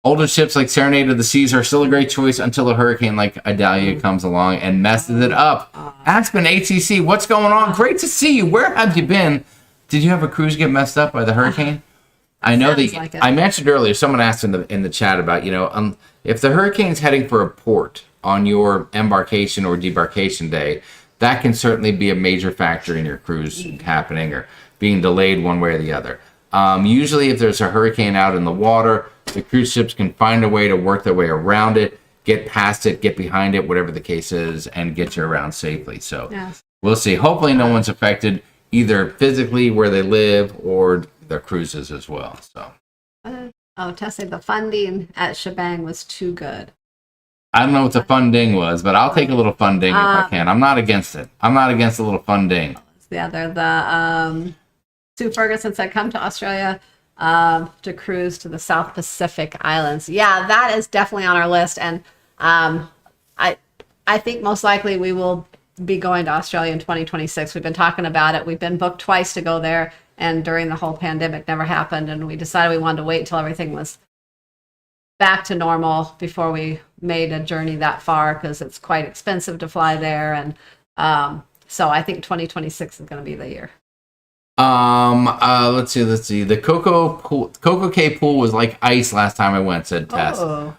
Speaker 1: Older ships like Serenade of the Seas are still a great choice until a hurricane like Idalia comes along and messes it up. Aspen ATC, what's going on? Great to see you. Where have you been? Did you have a cruise get messed up by the hurricane? I know that I mentioned earlier, someone asked in the chat about, if the hurricane's heading for a port on your embarkation or debarkation day, that can certainly be a major factor in your cruise happening or being delayed one way or the other. Usually if there's a hurricane out in the water, the cruise ships can find a way to work their way around it, get past it, get behind it, whatever the case is, and get you around safely. So We'll see. Hopefully no one's affected either physically where they live or their cruises as well. So
Speaker 4: Oh, Tessie, the funding at Shebang was too good.
Speaker 1: I don't know what the funding was, but I'll take a little funding if I can. I'm not against it. I'm not against a little funding.
Speaker 4: The Sue Ferguson said, come to Australia to cruise to the South Pacific Islands. Yeah, that is definitely on our list. And I think most likely we will be going to Australia in 2026. We've been talking about it. We've been booked twice to go there. And during the whole pandemic, never happened. And we decided we wanted to wait until everything was back to normal before we made a journey that far, because it's quite expensive to fly there. And so I think 2026 is going to be the year.
Speaker 1: Let's see. The Coco Cay pool was like ice last time I went, said Tess.
Speaker 4: Oh.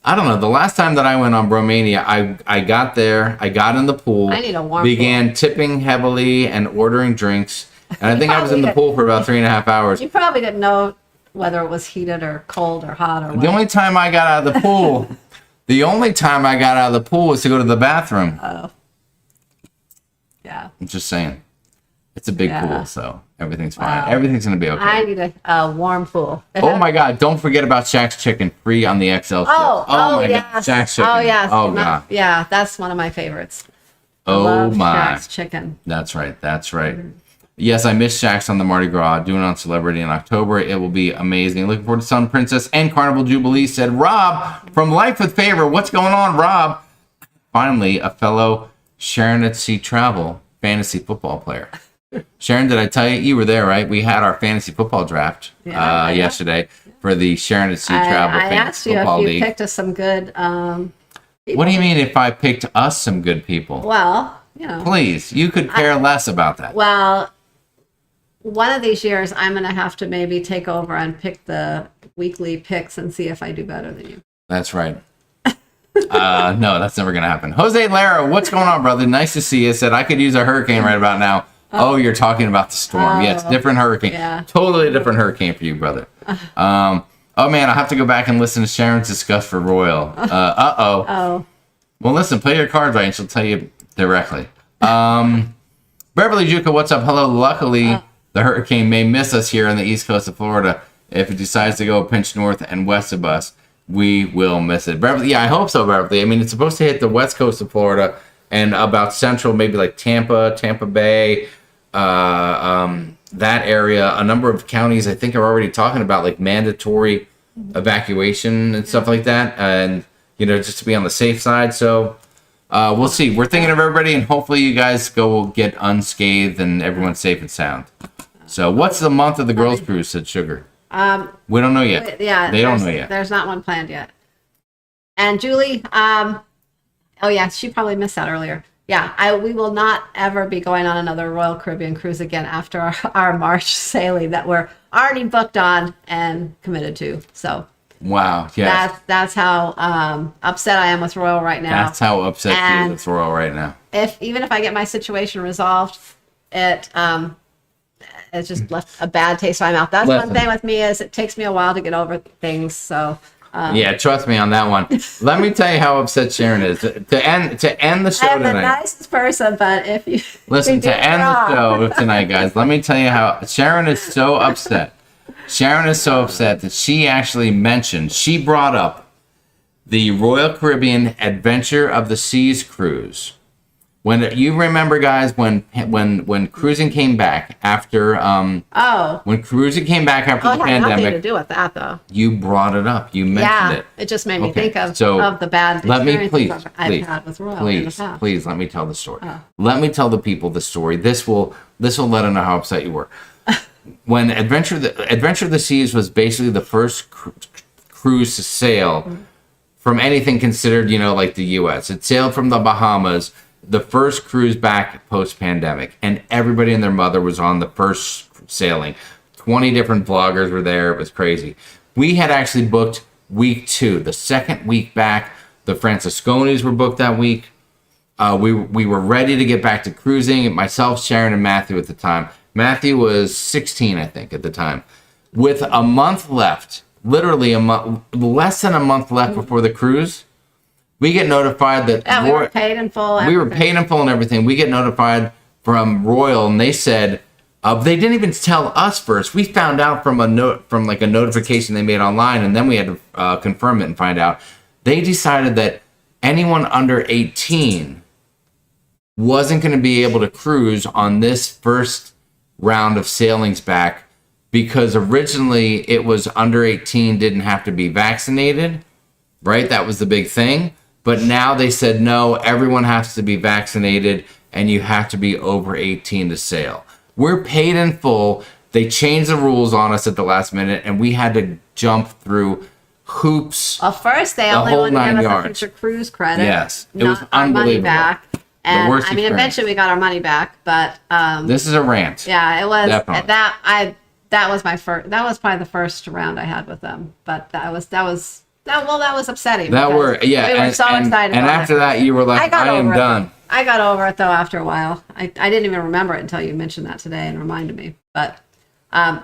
Speaker 1: I don't know. The last time that I went on Bromania, I got there, I got in the pool,
Speaker 4: I need a warm
Speaker 1: began tipping heavily and ordering drinks. And I think I was in the pool for about 3.5 hours.
Speaker 4: You probably didn't know whether it was heated or cold or hot or what.
Speaker 1: The only time I got out of the pool, was to go to the bathroom.
Speaker 4: Oh. Yeah.
Speaker 1: I'm just saying. It's a big
Speaker 4: Yeah.
Speaker 1: pool, so everything's fine.
Speaker 4: Wow.
Speaker 1: Everything's going to be okay.
Speaker 4: I need a warm pool.
Speaker 1: Oh my God! Don't forget about Shaq's Chicken, free on the XL.
Speaker 4: Oh
Speaker 1: my
Speaker 4: yes.
Speaker 1: God! Shaq's Chicken.
Speaker 4: Oh yes.
Speaker 1: Oh God.
Speaker 4: Yeah, that's one of my favorites. I
Speaker 1: Oh
Speaker 4: love
Speaker 1: my.
Speaker 4: Shaq's Chicken.
Speaker 1: That's right. Yes, I missed Shaq's on the Mardi Gras. Doing it on Celebrity in October. It will be amazing. Looking forward to Sun Princess and Carnival Jubilee, said Rob from Life with Favor. What's going on, Rob? Finally, a fellow Sharonatsea Travel fantasy football player. Sharon, did I tell you? You were there, right? We had our fantasy football draft yesterday for the Sharonatsea Travel
Speaker 4: I asked
Speaker 1: Fantasy
Speaker 4: you
Speaker 1: Football
Speaker 4: if you
Speaker 1: League.
Speaker 4: picked us some good people.
Speaker 1: What do you mean if I picked us some good people?
Speaker 4: Well, you know.
Speaker 1: Please, you could care less about that.
Speaker 4: Well, one of these years I'm going to have to maybe take over and pick the weekly picks and see if I do better than you.
Speaker 1: That's right. No, that's never going to happen. Jose Lara, what's going on, brother? Nice to see you. Said I could use a hurricane right about now. Oh, you're talking about the storm. Yes, different hurricane.
Speaker 4: Yeah.
Speaker 1: Totally different hurricane for you, brother. Oh, man, I'll have to go back and listen to Sharon's discuss for Royal. Uh-oh.
Speaker 4: Oh.
Speaker 1: Well, listen, play your cards right and she'll tell you directly. Beverly Juca, what's up? Hello. Luckily, the hurricane may miss us here on the east coast of Florida. If it decides to go a pinch north and west of us, we will miss it. Beverly, yeah, I hope so, Beverly. I mean, it's supposed to hit the west coast of Florida and about central, maybe like Tampa Bay, that area. A number of counties, I think, are already talking about like mandatory evacuation and stuff like that. And, you know, just to be on the safe side. So we'll see. We're thinking of everybody, and hopefully you guys go get unscathed and everyone's safe and sound. So what's the month of the girls' cruise, said Sugar? We don't know yet.
Speaker 4: Yeah.
Speaker 1: They don't know yet.
Speaker 4: There's not one planned yet. And Julie, oh yeah, she probably missed that earlier. Yeah, we will not ever be going on another Royal Caribbean cruise again after our March sailing that we're already booked on and committed to. So
Speaker 1: Wow. Yes.
Speaker 4: that's how upset I am with Royal right now.
Speaker 1: That's how upset you
Speaker 4: And
Speaker 1: with Royal right now.
Speaker 4: even if I get my situation resolved, it's just left a bad taste in my mouth. That's
Speaker 1: Listen.
Speaker 4: one thing with me is it takes me a while to get over things. So
Speaker 1: Yeah, trust me on that one. Let me tell you how upset Sharon is. To end the show
Speaker 4: I am the
Speaker 1: tonight.
Speaker 4: nicest person, but if you
Speaker 1: Listen,
Speaker 4: you
Speaker 1: to
Speaker 4: do
Speaker 1: end
Speaker 4: wrong-
Speaker 1: the show tonight, guys, let me tell you how Sharon is so upset. Sharon is so upset that she brought up the Royal Caribbean Adventure of the Seas cruise. When you remember, guys, when cruising came back after when cruising came back after
Speaker 4: it
Speaker 1: the
Speaker 4: had nothing to
Speaker 1: pandemic,
Speaker 4: do with that though.
Speaker 1: you brought it up. You mentioned it.
Speaker 4: It just made me
Speaker 1: Okay,
Speaker 4: think of
Speaker 1: so
Speaker 4: the bad
Speaker 1: let me
Speaker 4: experiences I've had with Royal in the past.
Speaker 1: please let me tell the story. Let me tell the people the story. This will let them know how upset you were. When Adventure of the Seas was basically the first cruise to sail from anything considered, like the U.S. It sailed from the Bahamas, the first cruise back post-pandemic, and everybody and their mother was on the first sailing. 20 different vloggers were there. It was crazy. We had actually booked week 2, the second week back. The Francisconis were booked that week. We were ready to get back to cruising. Myself, Sharon, and Matthew at the time. Matthew was 16, I think, at the time. With a month left, literally less than a month left before the cruise, we get notified that
Speaker 4: we were paid in full.
Speaker 1: We were paid in full and everything. We get notified from Royal, and they said They didn't even tell us first. We found out from a notification they made online, and then we had to confirm it and find out. They decided that anyone under 18 wasn't going to be able to cruise on this first round of sailings back, because originally it was under 18 didn't have to be vaccinated, right? That was the big thing. But now they said, no, everyone has to be vaccinated and you have to be over 18 to sail. We're paid in full. They changed the rules on us at the last minute, and we had to jump through hoops.
Speaker 4: Well, first they only
Speaker 1: whole
Speaker 4: wanted to
Speaker 1: 9
Speaker 4: give us
Speaker 1: yards.
Speaker 4: a future cruise credit.
Speaker 1: Yes, it
Speaker 4: not
Speaker 1: was
Speaker 4: our money
Speaker 1: unbelievable.
Speaker 4: back. And
Speaker 1: worst
Speaker 4: I mean,
Speaker 1: experience.
Speaker 4: eventually we got our money back, but
Speaker 1: This is a rant.
Speaker 4: yeah, it was
Speaker 1: Definitely.
Speaker 4: that was my first. That was probably the first round I had with them, but that was upsetting.
Speaker 1: That
Speaker 4: because
Speaker 1: were, yeah.
Speaker 4: we were so excited.
Speaker 1: And
Speaker 4: about
Speaker 1: after
Speaker 4: it.
Speaker 1: that, you were like, I am
Speaker 4: over it.
Speaker 1: done.
Speaker 4: I got over it though after a while. I didn't even remember it until you mentioned that today and reminded me. But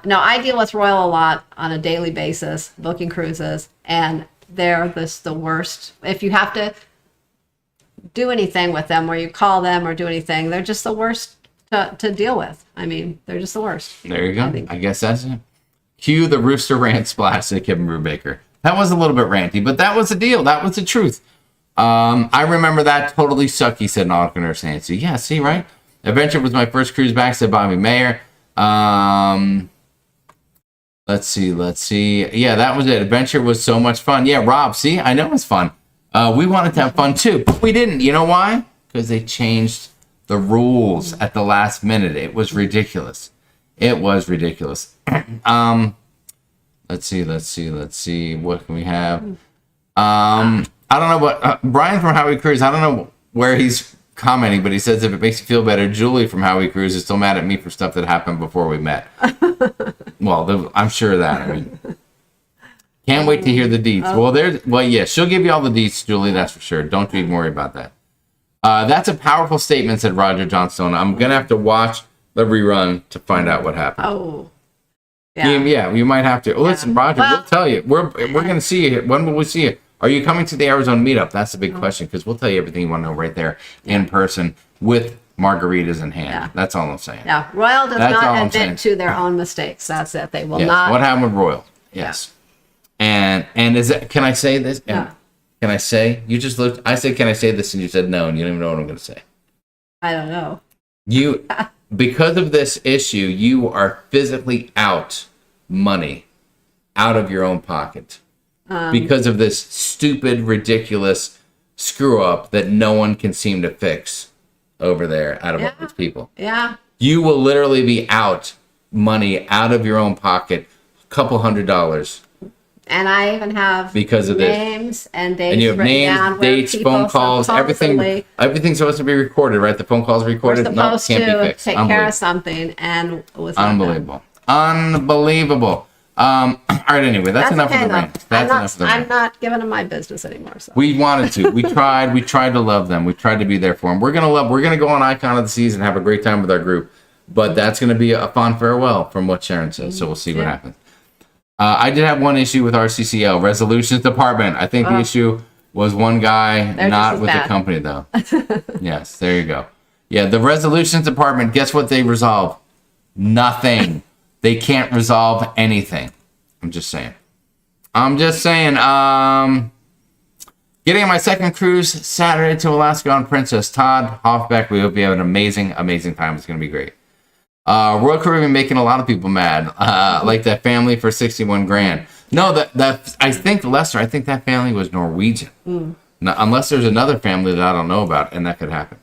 Speaker 4: no, I deal with Royal a lot on a daily basis, booking cruises, and they're the worst. If you have to do anything with them, or you call them or do anything, they're just the worst to deal with. I mean, they're just the worst.
Speaker 1: There you go.
Speaker 4: I think.
Speaker 1: I guess that's it. Cue the rooster rant splash, said Kevin Brubaker. That was a little bit ranty, but that was the deal. That was the truth. I remember that totally sucky, said Nautical Nurse Nancy. Yeah, see, right? Adventure was my first cruise back, said Bobby Mayer. Let's see. Yeah, that was it. Adventure was so much fun. Yeah, Rob, see, I know it was fun. We wanted to have fun too, but we didn't. You know why? Because they changed the rules at the last minute. It was ridiculous. It was ridiculous. Let's see. What can we have? I don't know what Brian from Howie Cruise. I don't know where he's commenting, but he says if it makes you feel better, Julie from Howie Cruise is still mad at me for stuff that happened before we met. Well, I'm sure of that. I mean, can't wait to hear the deets. Well, yeah, she'll give you all the deets, Julie. That's for sure. Don't even worry about that. That's a powerful statement, said Roger Johnstone. I'm gonna have to watch the rerun to find out what happened.
Speaker 4: Oh,
Speaker 1: Yeah, you might have to. Listen, Roger, we'll tell you. We're gonna see you. When will we see you? Are you coming to the Arizona meetup? That's the big question, because we'll tell you everything you want to know right there in person with margaritas in hand.
Speaker 4: Yeah.
Speaker 1: That's all I'm saying.
Speaker 4: Yeah, Royal does
Speaker 1: That's all I'm
Speaker 4: not
Speaker 1: saying.
Speaker 4: admit to their own mistakes. That's it. They will
Speaker 1: Yes.
Speaker 4: not.
Speaker 1: What happened with Royal? Yes. And is it? Can I say this?
Speaker 4: Yeah.
Speaker 1: Can I say? You just looked. I said, "Can I say this?" And you said no, and you don't even know what I'm going to say.
Speaker 4: I don't know.
Speaker 1: You, because of this issue, you are physically out money out of your own pocket because of this stupid, ridiculous screw up that no one can seem to fix over there out of all these people.
Speaker 4: Yeah.
Speaker 1: You will literally be out money out of your own pocket, a couple $100s.
Speaker 4: And I even have
Speaker 1: Because of this.
Speaker 4: names and dates.
Speaker 1: And you have
Speaker 4: written down
Speaker 1: names,
Speaker 4: where
Speaker 1: dates,
Speaker 4: people
Speaker 1: phone calls,
Speaker 4: supposedly
Speaker 1: everything's supposed to be recorded, right? The phone calls
Speaker 4: were
Speaker 1: recorded. No,
Speaker 4: supposed
Speaker 1: can't be
Speaker 4: to
Speaker 1: fixed.
Speaker 4: take care of something and was not done.
Speaker 1: Unbelievable. All right, anyway, that's enough
Speaker 4: okay,
Speaker 1: of the
Speaker 4: though.
Speaker 1: rant. That's enough of the
Speaker 4: I'm
Speaker 1: rant.
Speaker 4: not giving them my business anymore. So.
Speaker 1: We wanted to. We tried to love them. We tried to be there for them. We're gonna go on Icon of the Seas and have a great time with our group. But that's gonna be a fond farewell from what Sharon says. So we'll see what happens. I did have one issue with RCCL Resolutions Department. I think the issue was one guy
Speaker 4: They're
Speaker 1: not
Speaker 4: just as
Speaker 1: with
Speaker 4: bad.
Speaker 1: the company though. Yes, there you go. Yeah, the Resolutions Department. Guess what they resolve? Nothing. They can't resolve anything. I'm just saying. Getting on my second cruise Saturday to Alaska on Princess Todd Hoffbeck. We hope you have an amazing, amazing time. It's going to be great. Royal Caribbean making a lot of people mad. Like that family for 61 grand. No, that I think Lester, I think that family was Norwegian. Now, unless there's another family that I don't know about, and that could happen.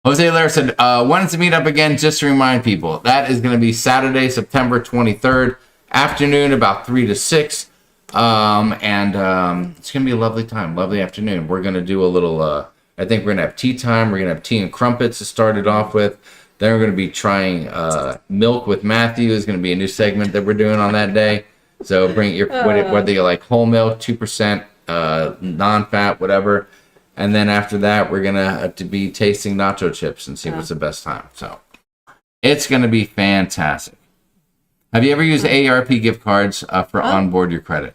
Speaker 1: Jose Lara said, when to meet up again, just to remind people. That is going to be Saturday, September 23rd, afternoon, about 3 to 6. It's going to be a lovely time, lovely afternoon. We're going to do a little, I think we're going to have tea time. We're going to have tea and crumpets to start it off with. Then we're going to be trying Milk with Matthew. Is going to be a new segment that we're doing on that day. So bring your, whether you like whole milk, 2%, non-fat, whatever. And then after that, we're going to be tasting nacho chips and see what's the best time. So it's going to be fantastic. Have you ever used ARP gift cards for onboard your credit?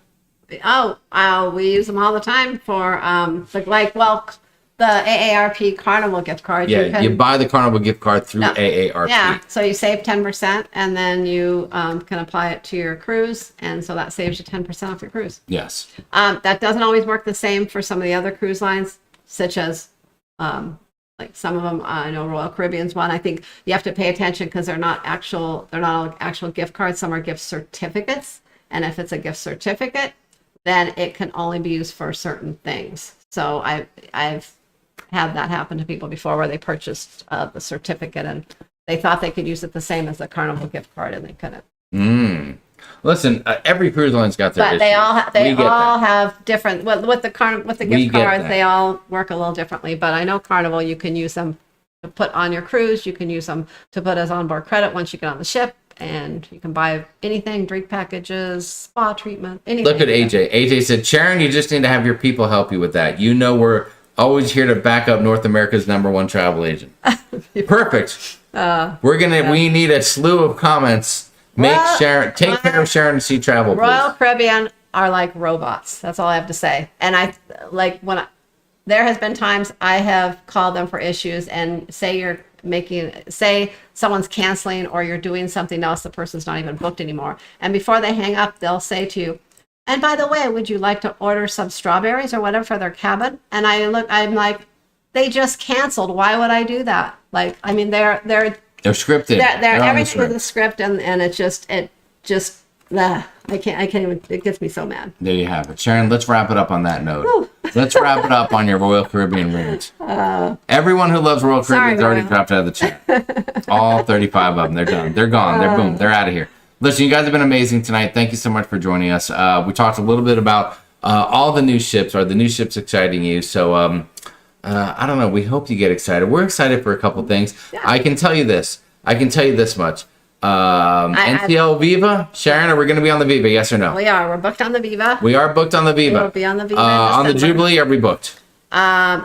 Speaker 4: We use them all the time for the AARP Carnival gift card.
Speaker 1: Yeah, you buy the Carnival gift card through
Speaker 4: No.
Speaker 1: AARP.
Speaker 4: Yeah, so you save 10%, and then you can apply it to your cruise, and so that saves you 10% off your cruise.
Speaker 1: Yes.
Speaker 4: That doesn't always work the same for some of the other cruise lines, such as like some of them. I know Royal Caribbean's one. I think you have to pay attention because they're not all actual gift cards. Some are gift certificates, and if it's a gift certificate, then it can only be used for certain things. So I've had that happen to people before where they purchased the certificate and they thought they could use it the same as the Carnival gift card, and they couldn't.
Speaker 1: Listen, every cruise line's got their
Speaker 4: But
Speaker 1: issues.
Speaker 4: they all
Speaker 1: that.
Speaker 4: have different with the
Speaker 1: We
Speaker 4: gift
Speaker 1: get
Speaker 4: cards.
Speaker 1: that.
Speaker 4: They all work a little differently. But I know Carnival, you can use them to put on your cruise. You can use them to put as onboard credit once you get on the ship, and you can buy anything: drink packages, spa treatment, anything.
Speaker 1: Look at AJ. AJ said, Sharon, you just need to have your people help you with that. You know we're always here to back up North America's #1 travel agent. Perfect. We need a slew of comments. Take care of Sharonatsea Travel, please.
Speaker 4: Royal Caribbean are like robots. That's all I have to say. And there has been times I have called them for issues, and say someone's canceling or you're doing something else, the person's not even booked anymore. And before they hang up, they'll say to you, and by the way, would you like to order some strawberries or whatever for their cabin? And I'm like, they just canceled. Why would I do that? Like, I mean, they're
Speaker 1: scripted.
Speaker 4: They're
Speaker 1: on the
Speaker 4: everything with the script, and it just I can't even, it gets me so mad.
Speaker 1: There you have it. Sharon, let's wrap it up on that note. Let's wrap it up on your Royal Caribbean rings. Everyone who loves Royal Caribbean's already
Speaker 4: Royal.
Speaker 1: dropped out of the chat. All 35 of them. They're done. They're gone. They're boom. They're out of here. Listen, you guys have been amazing tonight. Thank you so much for joining us. We talked a little bit about all the new ships. Are the new ships exciting you? So I don't know. We hope you get excited. We're excited for a couple things.
Speaker 4: Yeah.
Speaker 1: I can tell you this much. NCL Viva, Sharon, are we going to be on the Viva? Yes or no?
Speaker 4: We are. We're booked on the Viva.
Speaker 1: We are booked on the Viva.
Speaker 4: We will be on the Viva in
Speaker 1: on the
Speaker 4: December.
Speaker 1: Jubilee, are we booked?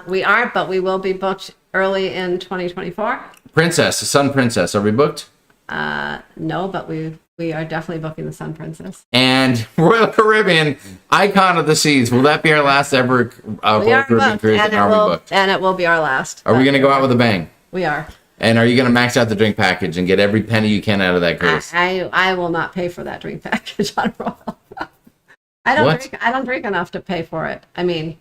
Speaker 4: We aren't, but we will be booked early in 2024.
Speaker 1: Princess, the Sun Princess, are we booked?
Speaker 4: No, but we are definitely booking the Sun Princess.
Speaker 1: And Royal Caribbean, Icon of the Seas. Will that be our last ever
Speaker 4: We
Speaker 1: Royal
Speaker 4: are
Speaker 1: Caribbean
Speaker 4: booked,
Speaker 1: cruise?
Speaker 4: and
Speaker 1: Are we booked?
Speaker 4: it will be our last.
Speaker 1: Are we going to go out with a bang?
Speaker 4: We are.
Speaker 1: And are you going to max out the drink package and get every penny you can out of that cruise?
Speaker 4: I will not pay for that drink package on Royal. I don't drink enough to pay for it. I mean,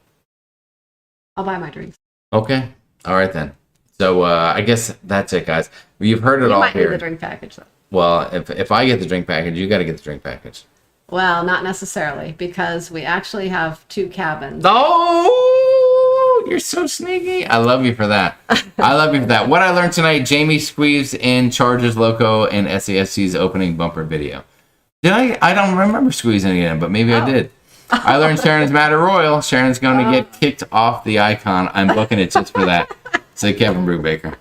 Speaker 4: I'll buy my drinks.
Speaker 1: Okay. All right then. So I guess that's it, guys. You've heard it
Speaker 4: You
Speaker 1: all
Speaker 4: might need
Speaker 1: here.
Speaker 4: the drink package though.
Speaker 1: Well, if I get the drink package, you got to get the drink package.
Speaker 4: Well, not necessarily, because we actually have 2 cabins.
Speaker 1: Oh, you're so sneaky. I love you for that. I love you for that. What I learned tonight, Jamie squeezed in Charges Loco and SASC's opening bumper video. Did I? I don't remember squeezing it in, but maybe I did. I learned Sharon's Matter Royal. Sharon's going to get kicked off the Icon. I'm booking it just for that. Say Kevin Brubaker.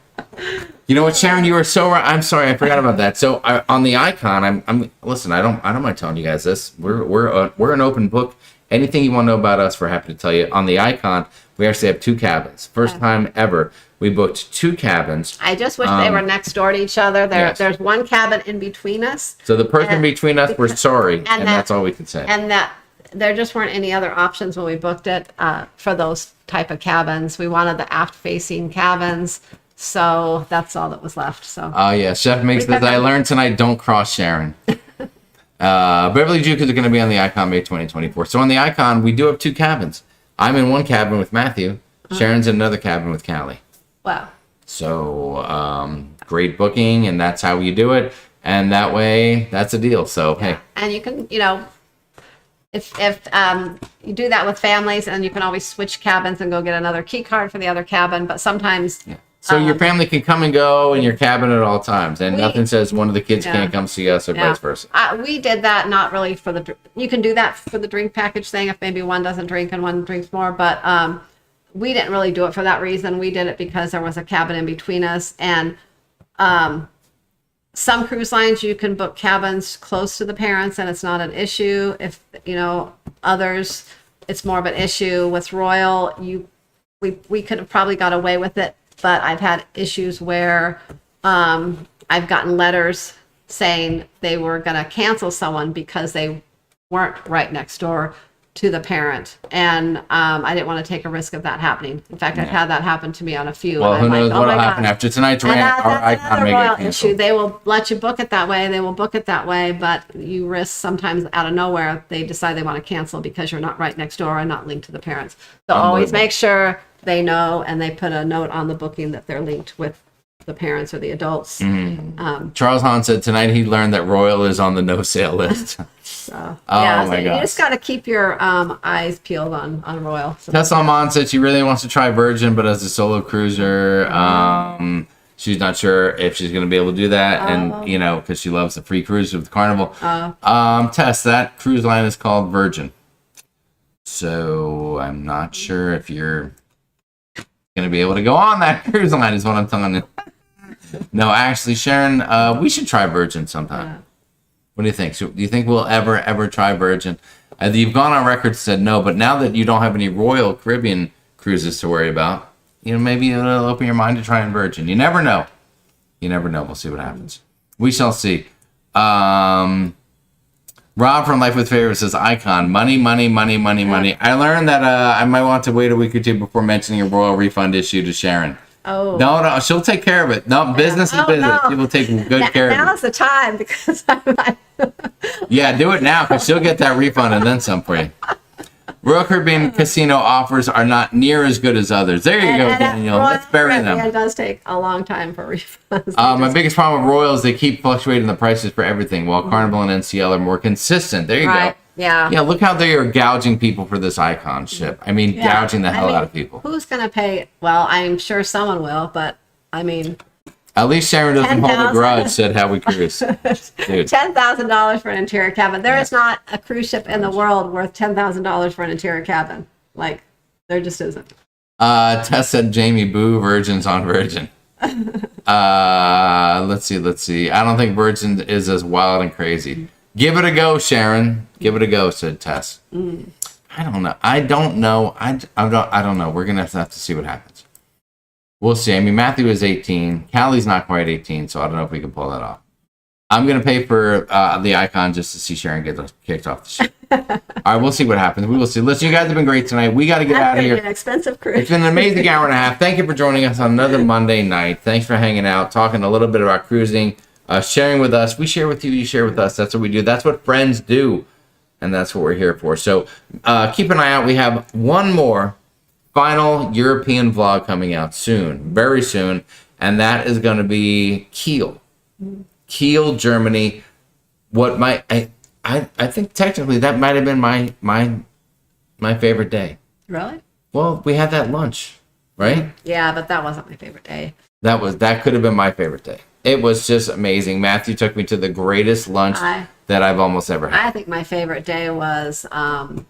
Speaker 1: You know what, Sharon? You were so right. I'm sorry, I forgot about that. So on the Icon, I'm listen. I don't mind telling you guys this. We're an open book. Anything you want to know about us, we're happy to tell you. On the Icon, we actually have 2 cabins. First time ever, we booked 2 cabins.
Speaker 4: I just wish they were next door to each other. There's one cabin in between us.
Speaker 1: So the person between us, we're sorry, and that's all we can say.
Speaker 4: And that there just weren't any other options when we booked it for those type of cabins. We wanted the aft-facing cabins. So that's all that was left. So.
Speaker 1: Oh yeah, Chef makes this. I learned tonight. Don't cross Sharon. Beverly Jukes are going to be on the Icon May 2024. So on the Icon, we do have 2 cabins. I'm in one cabin with Matthew. Sharon's in another cabin with Callie.
Speaker 4: Wow.
Speaker 1: So great booking, and that's how you do it. And that way, that's a deal. So hey,
Speaker 4: And you can, if you do that with families, and you can always switch cabins and go get another key card for the other cabin. But sometimes.
Speaker 1: yeah. So your family can come and go in your cabin at all times, and nothing says one of the kids
Speaker 4: Yeah.
Speaker 1: can't come see us or vice versa.
Speaker 4: We did that not really for the. You can do that for the drink package thing if maybe one doesn't drink and one drinks more, but we didn't really do it for that reason. We did it because there was a cabin in between us, and some cruise lines you can book cabins close to the parents, and it's not an issue. If others, it's more of an issue. With Royal, we could have probably got away with it. But I've had issues where I've gotten letters saying they were going to cancel someone because they weren't right next door to the parent, and I didn't want to take a risk of that happening. In fact, I've had that happen to me on a few.
Speaker 1: Well,
Speaker 4: and
Speaker 1: who
Speaker 4: I'm
Speaker 1: knows
Speaker 4: like, oh
Speaker 1: what'll
Speaker 4: my
Speaker 1: happen
Speaker 4: gosh.
Speaker 1: after tonight's
Speaker 4: And
Speaker 1: rant? Our
Speaker 4: that's
Speaker 1: icon
Speaker 4: another
Speaker 1: may get
Speaker 4: royal
Speaker 1: canceled.
Speaker 4: issue. They will let you book it that way. They will book it that way, but you risk sometimes out of nowhere they decide they want to cancel because you're not right next door and not linked to the parents. So always
Speaker 1: Unbelievable.
Speaker 4: make sure they know, and they put a note on the booking that they're linked with the parents or the adults.
Speaker 1: Charles Hahn said tonight he learned that Royal is on the no sale list.
Speaker 4: So,
Speaker 1: Oh my
Speaker 4: you
Speaker 1: gosh.
Speaker 4: just got to keep your eyes peeled on Royal. So
Speaker 1: Tessa Almond said she really wants to try Virgin, but as a solo cruiser, she's not sure if she's going to be able to do that. And, you know, because she loves the free cruise with Carnival. Tess, that cruise line is called Virgin. So I'm not sure if you're going to be able to go on that cruise line is what I'm telling you. No, actually, Sharon, we should try Virgin sometime.
Speaker 4: Yeah.
Speaker 1: What do you think? So, do you think we'll ever try Virgin? You've gone on record and said no, but now that you don't have any Royal Caribbean cruises to worry about, you know, maybe it'll open your mind to trying Virgin. You never know. You never know. We'll see what happens. We shall see. Rob from Life with Favor says, Icon, money. I learned that I might want to wait a week or two before mentioning a Royal refund issue to Sharon.
Speaker 4: Oh.
Speaker 1: No, she'll take care of it. No, business is business.
Speaker 4: No.
Speaker 1: She will take good care of it.
Speaker 4: Now's the time because I'm
Speaker 1: Yeah, do it now because she'll get that refund and then some for you. Royal Caribbean Casino offers are not near as good as others. There you go, Daniel. Let's bury them.
Speaker 4: It does take a long time for refunds.
Speaker 1: My biggest problem with Royal is they keep fluctuating the prices for everything, while Carnival and NCL are more consistent. There you go.
Speaker 4: Yeah.
Speaker 1: Yeah, look how they are gouging people for this Icon ship. I mean, gouging the hell out of people.
Speaker 4: Who's going to pay? Well, I'm sure someone will, but I mean,
Speaker 1: At least Sharon doesn't hold a
Speaker 4: 10,000.
Speaker 1: grudge, said How We Cruise. Dude.
Speaker 4: $10,000 for an interior cabin. There is not a cruise ship in the world worth $10,000 for an interior cabin. Like, there just isn't.
Speaker 1: Tess said Jamie Boo, Virgin's on Virgin. Let's see. I don't think Virgin is as wild and crazy. Give it a go, Sharon. Give it a go, said Tess. I don't know. I don't know. We're gonna have to see what happens. We'll see. I mean, Matthew is 18. Callie's not quite 18, so I don't know if we can pull that off. I'm gonna pay for the Icon just to see Sharon get kicked off the ship. All right, we'll see what happens. We will see. Listen, you guys have been great tonight. We got to get out of here.
Speaker 4: An expensive cruise.
Speaker 1: It's been an amazing hour and a half. Thank you for joining us on another Monday night. Thanks for hanging out, talking a little bit about cruising, sharing with us. We share with you, you share with us. That's what we do. That's what friends do, and that's what we're here for. So keep an eye out. We have one more final European vlog coming out soon, very soon, and that is going to be Kiel, Germany. I think technically that might have been my favorite day.
Speaker 4: Really?
Speaker 1: Well, we had that lunch, right?
Speaker 4: Yeah, but that wasn't my favorite day.
Speaker 1: That could have been my favorite day. It was just amazing. Matthew took me to the greatest lunch that I've almost ever had.
Speaker 4: I think my favorite day was, I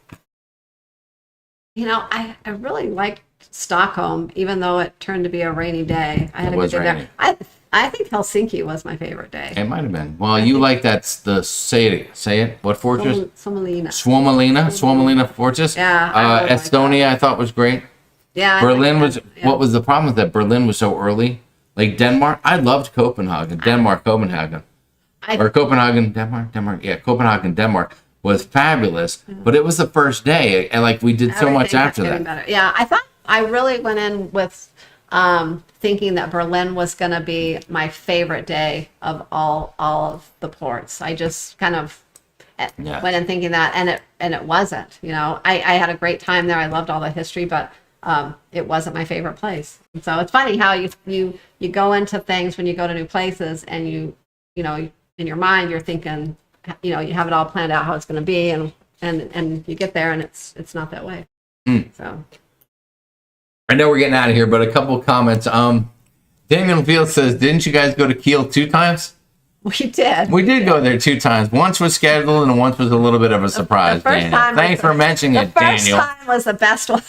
Speaker 4: really liked Stockholm, even though it turned to be a rainy day. I had
Speaker 1: It
Speaker 4: a good
Speaker 1: was
Speaker 4: day
Speaker 1: rainy.
Speaker 4: there. I think Helsinki was my favorite day.
Speaker 1: It might have been. Well, you like say it. What fortress?
Speaker 4: Suomelina.
Speaker 1: Suomelina Fortress.
Speaker 4: Yeah, I really like
Speaker 1: Estonia, I thought was great.
Speaker 4: Yeah.
Speaker 1: Berlin was. What was the problem with that? Berlin was so early. Like Denmark, I loved Copenhagen. Copenhagen. Denmark. Yeah, Copenhagen, Denmark was fabulous. But it was the first day, and like we did so much after that.
Speaker 4: Better. Yeah, I thought I really went in with thinking that Berlin was going to be my favorite day of all of the ports. I just kind of went in thinking that, and it wasn't. I had a great time there. I loved all the history, but it wasn't my favorite place. And so it's funny how you go into things when you go to new places, and you in your mind you're thinking, you have it all planned out how it's going to be, and you get there and it's not that way. So.
Speaker 1: I know we're getting out of here, but a couple of comments. Daniel Field says, didn't you guys go to Kiel 2 times?
Speaker 4: We did.
Speaker 1: We did go there 2 times. Once was scheduled and once was a little bit of a surprise, Daniel. Thanks for mentioning it, Daniel.
Speaker 4: The first time was the best one.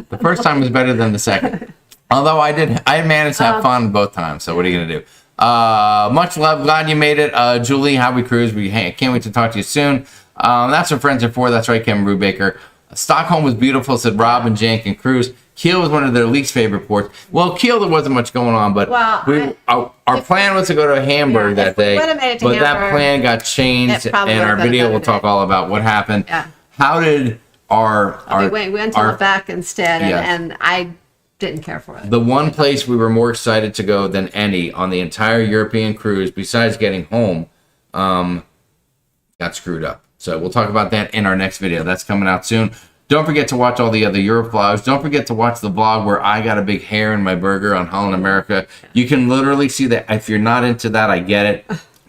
Speaker 1: The first time was better than the second. Although I managed to have fun both times, so what are you going to do? Much love. Glad you made it. Julie, How We Cruise. Can't wait to talk to you soon. That's what friends are for. That's right, Kevin Brubaker. Stockholm was beautiful, said Rob and Jan can cruise. Kiel was one of their least favorite ports. Well, Kiel, there wasn't much going on, but our plan was to go to Hamburg that day. But that plan got changed, and our video will talk all about what happened.
Speaker 4: Yeah.
Speaker 1: How did
Speaker 4: we went to Quebec instead,
Speaker 1: Yes.
Speaker 4: and I didn't care for it.
Speaker 1: The one place we were more excited to go than any on the entire European cruise, besides getting home, got screwed up. So we'll talk about that in our next video. That's coming out soon. Don't forget to watch all the other Europe vlogs. Don't forget to watch the vlog where I got a big hair in my burger on Holland America. You can literally see that. If you're not into that, I get it.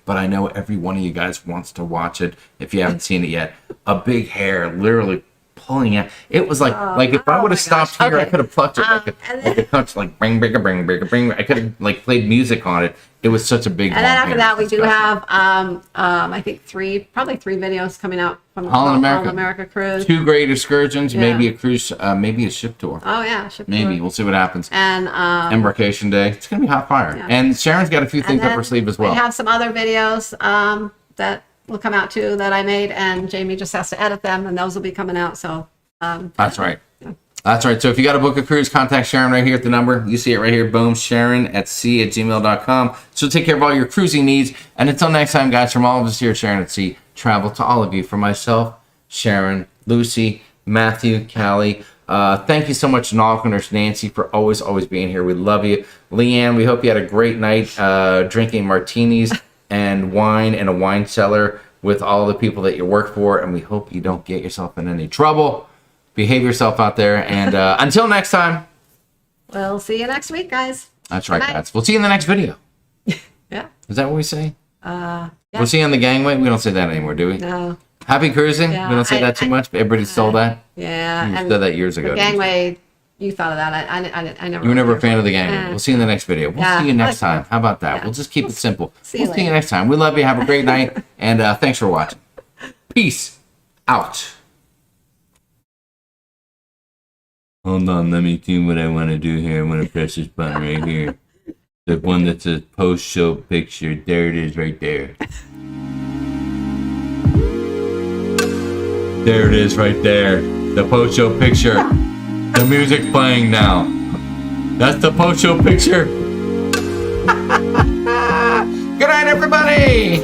Speaker 1: But I know every one of you guys wants to watch it if you haven't seen it yet. A big hair literally pulling out. It was like if I would have stopped here, I could have plucked it. I could touch like bring, bring, bring, bring, bring. I could have like played music on it. It was such a big.
Speaker 4: And then after that, we do have I think probably three videos coming out from
Speaker 1: Holland
Speaker 4: America cruise.
Speaker 1: 2 great excursions,
Speaker 4: Yeah.
Speaker 1: maybe a cruise, maybe a ship tour.
Speaker 4: Oh yeah, ship
Speaker 1: Maybe
Speaker 4: tour.
Speaker 1: we'll see what happens.
Speaker 4: And
Speaker 1: Embarkation day. It's gonna be hot fire.
Speaker 4: Yeah.
Speaker 1: And Sharon's got a few things up her sleeve as well.
Speaker 4: We have some other videos that will come out too that I made, and Jamie just has to edit them, and those will be coming out. So
Speaker 1: That's right. That's right. So if you got to book a cruise, contact Sharon right here at the number. You see it right here. Boom. sharonatsea@gmail.com. So take care of all your cruising needs. And until next time, guys, from all of us here at Sharon at Sea, travel to all of you. For myself, Sharon, Lucy, Matthew, Callie. Thank you so much, Nautical Nurse Nancy, for always being here. We love you. Leanne, we hope you had a great night drinking martinis and wine in a wine cellar with all the people that you work for. And we hope you don't get yourself in any trouble. Behave yourself out there. And until next time.
Speaker 4: we'll see you next week, guys.
Speaker 1: That's right,
Speaker 4: Good night.
Speaker 1: guys. We'll see you in the next video.
Speaker 4: Yeah.
Speaker 1: Is that what we say?
Speaker 4: Yeah.
Speaker 1: We'll see you on the gangway. We don't say that anymore, do we?
Speaker 4: No.
Speaker 1: Happy cruising.
Speaker 4: Yeah,
Speaker 1: We don't say that too much. But everybody stole that.
Speaker 4: Yeah.
Speaker 1: You
Speaker 4: and
Speaker 1: said that years ago.
Speaker 4: the
Speaker 1: didn't you?
Speaker 4: gangway, you thought of that. I never.
Speaker 1: You were never a
Speaker 4: cared
Speaker 1: fan
Speaker 4: for
Speaker 1: of the
Speaker 4: it.
Speaker 1: gangway.
Speaker 4: Yeah.
Speaker 1: We'll see you in the next video. We'll
Speaker 4: Yeah,
Speaker 1: see you
Speaker 4: I
Speaker 1: next
Speaker 4: like
Speaker 1: time. How about that?
Speaker 4: Yeah.
Speaker 1: We'll just keep it simple.
Speaker 4: See you
Speaker 1: We'll see you
Speaker 4: later.
Speaker 1: next time. We love you. Have a great night. And thanks for watching. Peace out. Hold on, let me do what I want to do here. I want to press this button right here. The one that says post-show picture. There it is right there. There it is right there. The post-show picture. The music playing now. That's the post-show picture. Good night, everybody.